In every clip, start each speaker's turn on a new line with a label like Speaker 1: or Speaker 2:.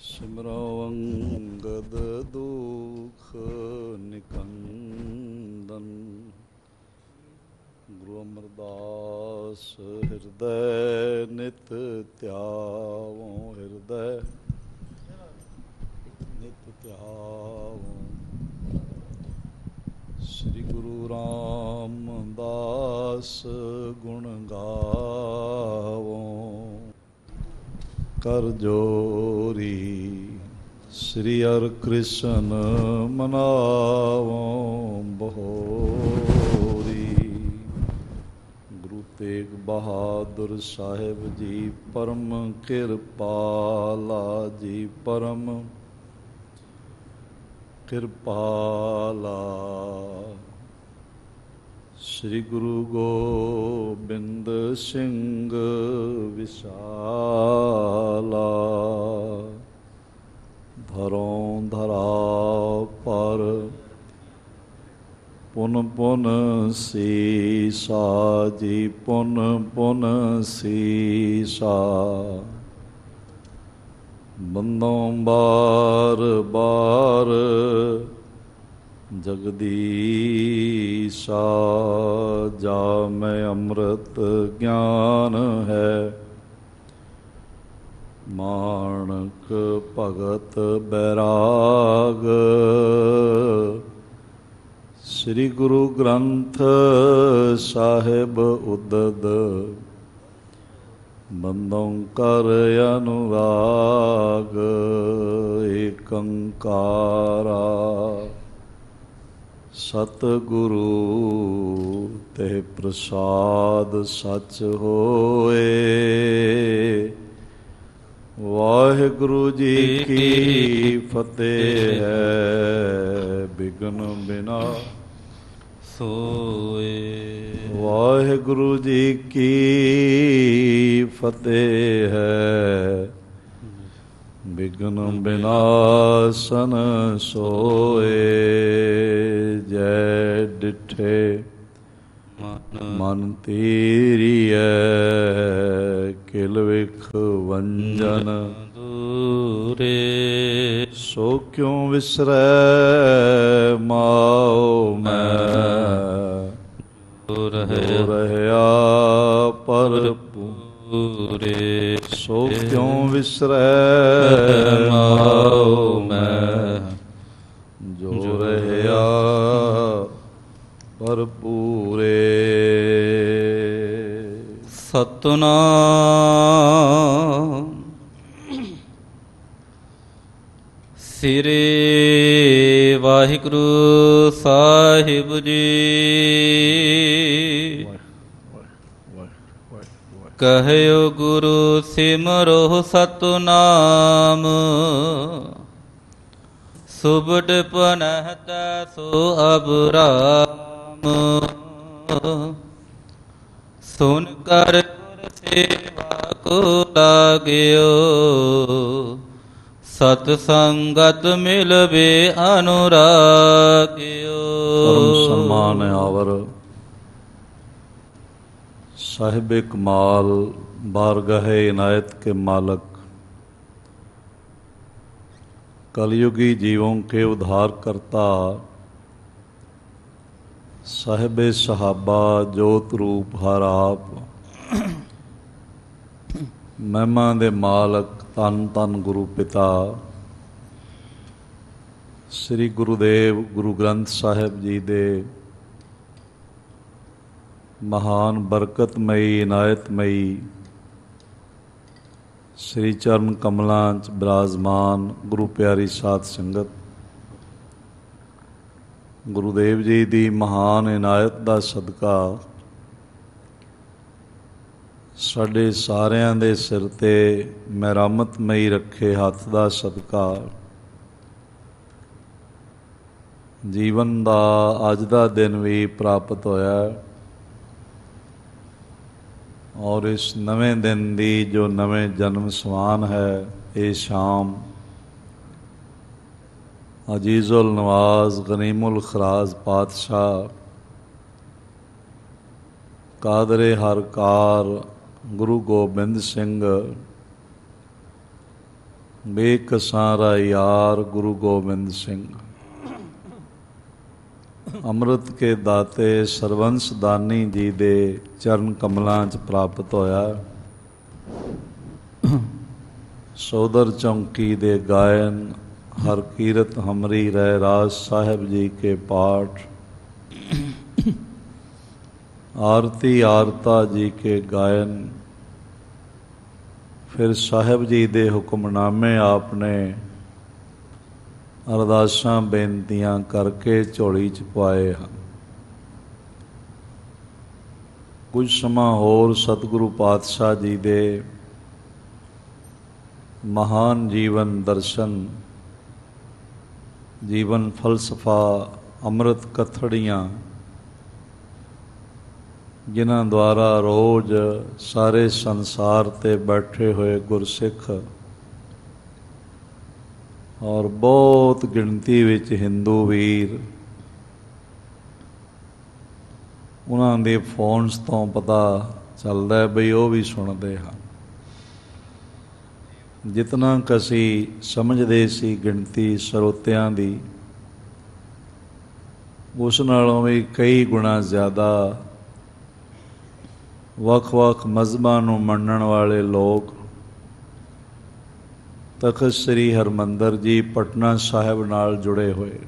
Speaker 1: ਸਿਮਰੋ ਅੰਗਦ ਦੁਖ ਨਿਕੰਦਨ। ਗੁਰੂ ਅਮਰਦਾਸ ਹਿਰਦੈ ਨਿਤ ਧਿਆਵੋ, ਹਿਰਦੈ ਨਿਤ ਧਿਆਵੋ। ਸ੍ਰੀ ਗੁਰੂ ਰਾਮਦਾਸ ਗੁਣ ਗਾਵੋ, ਕਰ ਜੋਰੀ ਸ੍ਰੀ ਹਰਿ ਕ੍ਰਿਸ਼ਨ ਮਨਾਵੋ ਬਹੋਰੀ। ਗੁਰੂ ਤੇਗ ਬਹਾਦਰ ਸਾਹਿਬ ਜੀ ਪਰਮ ਕਿਰਪਾਲਾ ਜੀ, ਪਰਮ ਕਿਰਪਾਲਾ। ਸ੍ਰੀ ਗੁਰੂ ਗੋਬਿੰਦ ਸਿੰਘ ਵਿਸ਼ਾਲਾ, ਧਰੋਂ ਧਰਾ ਪਰ ਪੁਨ ਪੁਨ ਸੀਸਾ ਜੀ, ਪੁਨ ਪੁਨ ਸੀਸਾ। ਬੰਦੋਂ ਬਾਰ ਬਾਰ ਜਗਦੀਸ਼ਾ, ਜਾ ਮੈਂ ਅੰਮ੍ਰਿਤ ਗਿਆਨ ਹੈ। ਮਾਣਕ ਭਗਤ ਬੈਰਾਗ, ਸ੍ਰੀ ਗੁਰੂ ਗ੍ਰੰਥ ਸਾਹਿਬ ਉਦਦ। ਬੰਦੋਂ ਕਰ ਅਨੁਰਾਗ, ਏਕੰਕਾਰਾ ਸਤਿਗੁਰੂ ਤੇ ਪ੍ਰਸਾਦ ਸਚ ਹੋਏ। ਵਾਹਿਗੁਰੂ ਜੀ ਕੀ ਫਤਿਹ ਹੈ, ਬਿਘਨ ਬਿਨਾ
Speaker 2: ਸੋਏ।
Speaker 1: ਵਾਹਿਗੁਰੂ ਜੀ ਕੀ ਫਤਿਹ ਹੈ, ਬਿਘਨ ਬਿਨਾਸਨ ਸੋਏ। ਜੈ ਡਿਠੇ ਮਨ ਤੇਰੀਐ, ਕਿਲ ਵਿਖ ਵੰਜਨ
Speaker 2: ਦੂਰੇ।
Speaker 1: ਸੋ ਕਿਉ ਵਿਸਰੈ ਮਾਉ ਮੈਂ, ਜੋ ਰਹਿਆ ਭਰਪੂਰੇ। ਸੋ ਕਿਉ ਵਿਸਰੈ ਮਾਉ ਮੈਂ, ਜੋ ਰਹਿਆ ਭਰਪੂਰੇ।
Speaker 2: ਸਤਿਨਾਮ ਸ੍ਰੀ ਵਾਹਿਗੁਰੂ ਸਾਹਿਬ ਜੀ। ਕਹਿਓ ਗੁਰੂ ਸਿਮਰੋ ਸਤਿਨਾਮ, ਸੁਬਡ ਪਨਹਤਾ ਸੋ ਅਬਰਾਮ। ਸੁਨ ਕਰ ਗੁਰ ਸੇਵਾ ਕੋ ਲਾਗਿਓ, ਸਤ ਸੰਗਤ ਮਿਲਵੇ ਅਨੁਰਾਗਿਓ।
Speaker 1: ਪਰਮ ਸਨਮਾਨ ਆਵਰ ਸਾਹਿਬ ਕਮਾਲ ਬਾਰਗਾਹ ਇਨਾयत के मालक, कलयुगी जीवों के उद्धार करता, साहिब सहाबा जोत रूप हर आप। महिमा दे मालक धन धन गुरु पिता श्री गुरुदेव गुरु ग्रंथ साहिब जी दे महान बरकतमई इनायतमई श्री चरण कमलों च विराजमान गुरु प्यारी साध संगत, गुरुदेव जी की महान इनायत का सदका साडे सारियां दे सिर ते मेहरमतमई रखे हथ का सदका जीवन का अज का दिन भी प्राप्त होया। और इस नवें दिन की जो नवें जन्म समान है, ये शाम अजीज़ुल नवाज गनीमुल खराज पातशाह कादरे हरकार गुरु गोबिंद सिंह ਬੇਕਸਾਂ ਯਾਰ ਗੁਰੂ ਗੋਬਿੰਦ ਸਿੰਘ। ਅੰਮ੍ਰਿਤ ਕੇ ਦਾਤੇ ਸਰਵੰਸ ਦਾਨੀ ਜੀ ਦੇ ਚਰਨ ਕਮਲਾਂ 'ਚ ਪ੍ਰਾਪਤ ਹੋਇਆ। ਸੋਦਰ ਚੌਂਕੀ ਦੇ ਗਾਇਨ, ਹਰ ਕੀਰਤ ਹਮਰੀ ਰਹਿ ਰਾਜ ਸਾਹਿਬ ਜੀ ਕੇ ਪਾਠ, ਆਰਤੀ ਆਰਤਾ ਜੀ ਕੇ ਗਾयन, ਫਿਰ ਸਾਹਿਬ ਜੀ ਦੇ ਹੁਕਮਨਾਮੇ ਆਪਨੇ ਅਰਦਾਸਾਂ ਬੇਨਤੀਆਂ ਕਰਕੇ ਝੋਲੀ 'ਚ ਪਾਏ ਹਨ। ਕੁਝ ਸਮਾਂ ਹੋਰ ਸਤਿਗੁਰੂ ਪਾਤਸ਼ਾਹ ਜੀ ਦੇ ਮਹਾਨ ਜੀਵਨ ਦਰਸ਼ਨ, ਜੀਵਨ ਫਲਸਫਾ, ਅੰਮ੍ਰਿਤ ਕਥੜੀਆਂ, ਜਿਨ੍ਹਾਂ ਦੁਆਰਾ ਰੋਜ਼ ਸਾਰੇ ਸੰਸਾਰ 'ਤੇ ਬੈਠੇ ਹੋਏ ਗੁਰਸਿੱਖ ਔਰ ਬਹੁਤ ਗਿਣਤੀ ਵਿੱਚ ਹਿੰਦੂ ਵੀਰ ਉਹਨਾਂ ਦੇ ਫੋਨਸ ਤੋਂ ਪਤਾ ਚੱਲਦਾ ਬਈ ਉਹ ਵੀ ਸੁਣਦੇ ਹਨ। ਜਿਤਨਾ ਕੁ ਅਸੀਂ ਸਮਝਦੇ ਸੀ ਗਿਣਤੀ ਸਰੋਤਿਆਂ ਦੀ, ਉਸ ਨਾਲੋਂ ਵੀ ਕਈ ਗੁਣਾ ਜ਼ਿਆਦਾ ਵੱਖ-ਵੱਖ ਮਜ਼ਹਬਾਂ ਨੂੰ ਮੰਨਣ ਵਾਲੇ ਲੋਕ ਤਖ਼ਤ ਸ੍ਰੀ ਹਰਿਮੰਦਰ ਜੀ ਪਟਨਾ ਸਾਹਿਬ ਨਾਲ ਜੁੜੇ ਹੋਏ,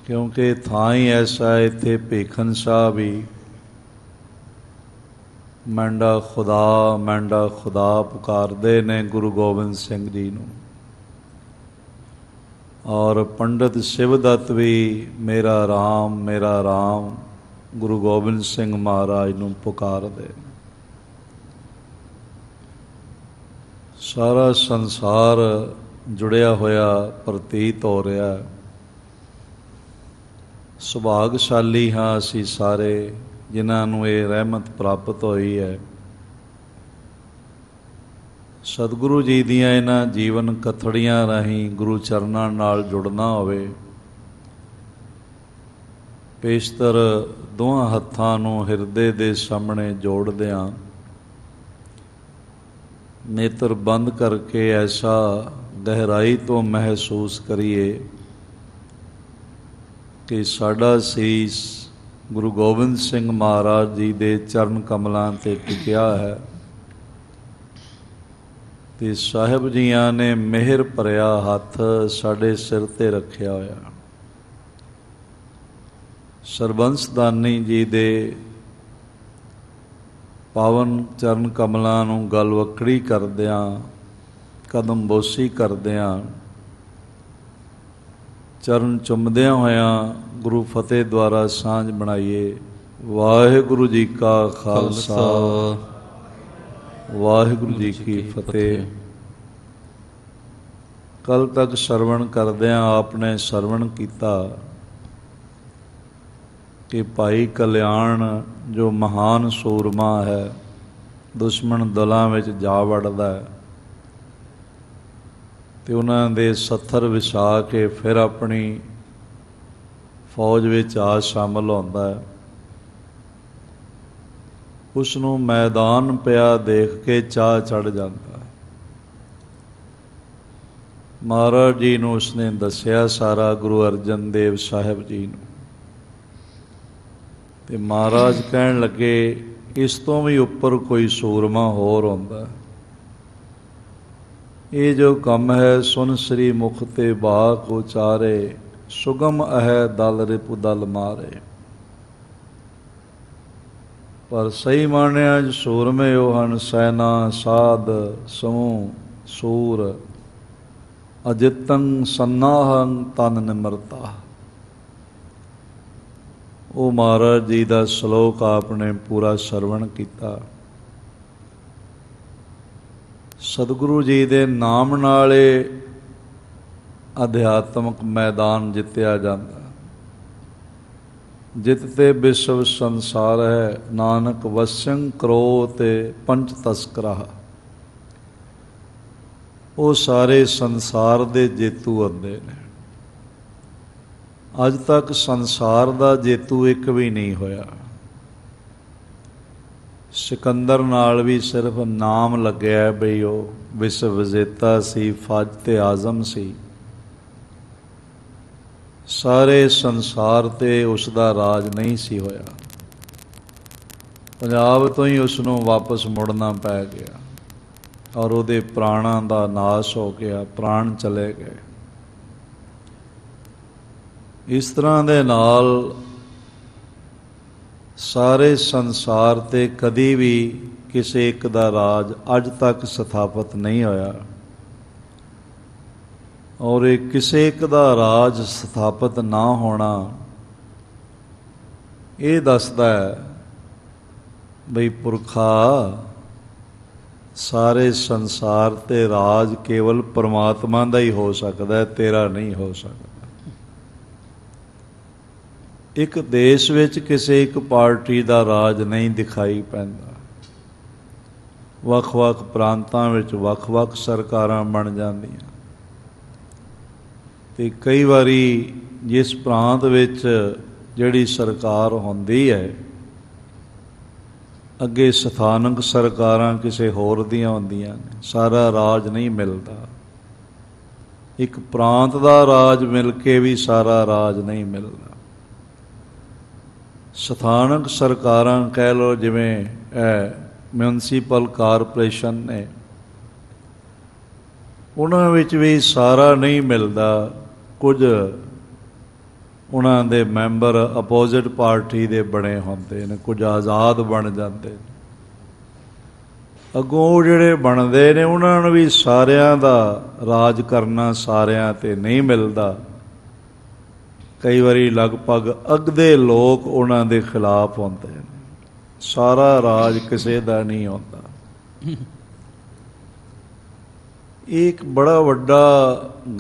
Speaker 1: ਕਿਉਂਕਿ ਥਾਂ ਹੀ ਐਸਾ, ਇੱਥੇ ਭੀਖਨ ਸਾਹਿਬ ਵੀ ਮੈਂਡਾ ਖੁਦਾ ਪੁਕਾਰਦੇ ਨੇ ਗੁਰੂ ਗੋਬਿੰਦ ਸਿੰਘ ਜੀ ਨੂੰ, ਔਰ ਪੰਡਿਤ ਸ਼ਿਵਦੱਤ ਵੀ ਮੇਰਾ ਰਾਮ ਗੁਰੂ ਗੋਬਿੰਦ ਸਿੰਘ ਮਹਾਰਾਜ ਨੂੰ ਪੁਕਾਰਦੇ। ਸਾਰਾ ਸੰਸਾਰ ਜੁੜਿਆ ਹੋਇਆ ਪ੍ਰਤੀਤ ਹੋ ਰਿਹਾ। ਸੁਭਾਗਸ਼ਾਲੀ ਹਾਂ ਅਸੀਂ ਸਾਰੇ ਜਿਨ੍ਹਾਂ ਨੂੰ ਇਹ ਰਹਿਮਤ ਪ੍ਰਾਪਤ ਹੋਈ ਹੈ। ਸਤਿਗੁਰੂ ਜੀ ਦੀਆਂ ਇਹਨਾਂ ਜੀਵਨ ਕਥੜੀਆਂ ਰਾਹੀਂ ਗੁਰੂ ਚਰਨਾਂ ਨਾਲ ਜੁੜਨਾ ਹੋਵੇ। ਪੇਸ਼ਤਰ ਦੋਹਾਂ ਹੱਥਾਂ ਨੂੰ ਹਿਰਦੇ ਦੇ ਸਾਹਮਣੇ ਜੋੜਦਿਆਂ ਨੇਤਰ ਬੰਦ ਕਰਕੇ ਐਸਾ ਗਹਿਰਾਈ ਤੋਂ ਮਹਿਸੂਸ ਕਰੀਏ ਕਿ ਸਾਡਾ ਸੀਸ ਗੁਰੂ ਗੋਬਿੰਦ ਸਿੰਘ ਮਹਾਰਾਜ ਜੀ ਦੇ ਚਰਨ ਕਮਲਾਂ 'ਤੇ ਟਿਕਿਆ ਹੈ ਤੇ ਸਾਹਿਬ ਜੀਆਂ ਨੇ ਮਿਹਰ ਭਰਿਆ ਹੱਥ ਸਾਡੇ ਸਿਰ 'ਤੇ ਰੱਖਿਆ ਹੋਇਆ। ਸਰਬੰਸ ਦਾਨੀ ਜੀ ਦੇ ਪਾਵਨ ਚਰਨ ਕਮਲਾਂ ਨੂੰ ਗਲਵੱਕੜੀ ਕਰਦਿਆਂ, ਕਦਮ ਬੋਸੀ ਕਰਦਿਆਂ, ਚਰਨ ਚੁੰਮਦਿਆਂ ਹੋਇਆਂ ਗੁਰੂ ਫਤਿਹ ਦੁਆਰਾ ਸਾਂਝ ਬਣਾਈਏ। ਵਾਹਿਗੁਰੂ ਜੀ ਕਾ ਖਾਲਸਾ, ਵਾਹਿਗੁਰੂ ਜੀ ਕੀ ਫਤਿਹ। ਕੱਲ ਤੱਕ ਸਰਵਣ ਕਰਦਿਆਂ ਆਪਨੇ ਸਰਵਣ ਕੀਤਾ ਕਿ ਭਾਈ ਕਲਿਆਣ ਜੋ ਮਹਾਨ ਸੂਰਮਾ ਹੈ, ਦੁਸ਼ਮਣ ਦਲਾਂ ਵਿੱਚ ਜਾ ਵੜਦਾ ਹੈ ਤੇ ਉਹਨਾਂ ਦੇ ਸੱਥਰ ਵਿਛਾ ਕੇ ਫਿਰ ਆਪਣੀ ਫੌਜ ਵਿੱਚ ਆ ਸ਼ਾਮਲ ਹੁੰਦਾ ਹੈ। ਉਸ ਨੂੰ ਮੈਦਾਨ ਪਿਆ ਦੇਖ ਕੇ ਚਾਅ ਚੜ੍ਹ ਜਾਂਦਾ ਹੈ। ਮਹਾਰਾਜ ਜੀ ਨੂੰ ਉਸਨੇ ਦੱਸਿਆ ਸਾਰਾ ਗੁਰੂ ਅਰਜਨ ਦੇਵ ਸਾਹਿਬ ਜੀ ਨੂੰ, ਤੇ ਮਹਾਰਾਜ ਕਹਿਣ ਲੱਗੇ ਇਸ ਤੋਂ ਵੀ ਉੱਪਰ ਕੋਈ ਸੂਰਮਾ ਹੋਰ ਹੁੰਦਾ। ਇਹ ਜੋ ਕੰਮ ਹੈ ਸੁਨ ਸ੍ਰੀ ਮੁਖ ਤੇ ਬਾਕ ਉਚਾਰੇ, ਸੁਗਮ ਹੈ ਦਲ ਰਿਪੁ ਦਲ ਮਾਰੇ। ਪਰ ਸਹੀ ਮਾਣਿਆਂ 'ਚ ਸੂਰਮੇ ਉਹ ਹਨ ਸੈਨਾ ਸਾਧ ਸਮੂਹ ਸੂਰ, ਅਜਿਤੰ ਸੰਨਾਹੰ ਤਨ ਨਿਮਰਤਾ। ਉਹ ਮਹਾਰਾਜ ਜੀ ਦਾ ਸ਼ਲੋਕ ਆਪਨੇ ਪੂਰਾ ਸਰਵਣ ਕੀਤਾ। ਸਤਿਗੁਰੂ ਜੀ ਦੇ ਨਾਮ ਨਾਲ ਅਧਿਆਤਮਕ ਮੈਦਾਨ ਜਿੱਤਿਆ ਜਾਂਦਾ। ਜਿਤ ਤੇ ਵਿਸ਼ਵ ਸੰਸਾਰ ਹੈ, ਨਾਨਕ ਵਸੰ ਕਰੋ ਤੇ ਪੰਚ ਤਸਕਰਾ। ਉਹ ਸਾਰੇ ਸੰਸਾਰ ਦੇ ਜੇਤੂ ਹੁੰਦੇ ਨੇ। ਅੱਜ ਤੱਕ ਸੰਸਾਰ ਦਾ ਜੇਤੂ ਇੱਕ ਵੀ ਨਹੀਂ ਹੋਇਆ। ਸਿਕੰਦਰ ਨਾਲ ਵੀ ਸਿਰਫ ਨਾਮ ਲੱਗਿਆ ਬਈ ਉਹ ਵਿਸ਼ਵ ਵਿਜੇਤਾ ਸੀ, ਫੱਜ ਤੇ ਆਜ਼ਮ ਸੀ। ਸਾਰੇ ਸੰਸਾਰ ਤੇ ਉਸ ਦਾ ਰਾਜ ਨਹੀਂ ਸੀ ਹੋਇਆ। ਪੰਜਾਬ ਤੋਂ ਹੀ ਉਸ ਨੂੰ ਵਾਪਸ ਮੁੜਨਾ ਪੈ ਗਿਆ ਔਰ ਉਹਦੇ ਪ੍ਰਾਣਾਂ ਦਾ ਨਾਸ਼ ਹੋ ਗਿਆ, ਪ੍ਰਾਣ ਚਲੇ ਗਏ। ਇਸ ਤਰ੍ਹਾਂ ਦੇ ਨਾਲ ਸਾਰੇ ਸੰਸਾਰ ਤੇ ਕਦੀ ਵੀ ਕਿਸੇ ਇੱਕ ਦਾ ਰਾਜ ਅੱਜ ਤੱਕ ਸਥਾਪਿਤ ਨਹੀਂ ਹੋਇਆ ਔਰ ਇਹ ਕਿਸੇ ਇੱਕ ਦਾ ਰਾਜ ਸਥਾਪਿਤ ਨਾ ਹੋਣਾ ਇਹ ਦੱਸਦਾ ਹੈ ਬਈ ਪੁਰਖਾ ਸਾਰੇ ਸੰਸਾਰ ਤੇ ਰਾਜ ਕੇਵਲ ਪਰਮਾਤਮਾ ਦਾ ਹੀ ਹੋ ਸਕਦਾ, ਤੇਰਾ ਨਹੀਂ ਹੋ ਸਕਦਾ। ਇੱਕ ਦੇਸ਼ ਵਿੱਚ ਕਿਸੇ ਇੱਕ ਪਾਰਟੀ ਦਾ ਰਾਜ ਨਹੀਂ ਦਿਖਾਈ ਪੈਂਦਾ। ਵੱਖ-ਵੱਖ ਪ੍ਰਾਂਤਾਂ ਵਿੱਚ ਵੱਖ-ਵੱਖ ਸਰਕਾਰਾਂ ਬਣ ਜਾਂਦੀਆਂ ਤੇ ਕਈ ਵਾਰੀ ਜਿਸ ਪ੍ਰਾਂਤ ਵਿੱਚ ਜਿਹੜੀ ਸਰਕਾਰ ਹੁੰਦੀ ਹੈ ਅੱਗੇ ਸਥਾਨਕ ਸਰਕਾਰਾਂ ਕਿਸੇ ਹੋਰ ਦੀਆਂ ਹੁੰਦੀਆਂ ਨੇ, ਸਾਰਾ ਰਾਜ ਨਹੀਂ ਮਿਲਦਾ। ਇੱਕ ਪ੍ਰਾਂਤ ਦਾ ਰਾਜ ਮਿਲ ਕੇ ਵੀ ਸਾਰਾ ਰਾਜ ਨਹੀਂ ਮਿਲਦਾ। ਸਥਾਨਕ ਸਰਕਾਰਾਂ ਕਹਿ ਲਓ, ਜਿਵੇਂ ਮਿਊਨਿਸਪਲ ਕਾਰਪੋਰੇਸ਼ਨ ਨੇ, ਉਹਨਾਂ ਵਿੱਚ ਵੀ ਸਾਰਾ ਨਹੀਂ ਮਿਲਦਾ। ਕੁਝ ਉਹਨਾਂ ਦੇ ਮੈਂਬਰ ਅਪੋਜ਼ਿਟ ਪਾਰਟੀ ਦੇ ਬਣੇ ਹੁੰਦੇ ਨੇ, ਕੁਝ ਆਜ਼ਾਦ ਬਣ ਜਾਂਦੇ ਨੇ। ਅੱਗੋਂ ਉਹ ਜਿਹੜੇ ਬਣਦੇ ਨੇ ਉਹਨਾਂ ਨੂੰ ਵੀ ਸਾਰਿਆਂ ਦਾ ਰਾਜ ਕਰਨਾ ਸਾਰਿਆਂ 'ਤੇ ਨਹੀਂ ਮਿਲਦਾ। ਕਈ ਵਾਰੀ ਲਗਭਗ ਅੱਧੇ ਲੋਕ ਉਹਨਾਂ ਦੇ ਖਿਲਾਫ ਹੁੰਦੇ ਨੇ। ਸਾਰਾ ਰਾਜ ਕਿਸੇ ਦਾ ਨਹੀਂ ਹੁੰਦਾ। ਇਹ ਇੱਕ ਬੜਾ ਵੱਡਾ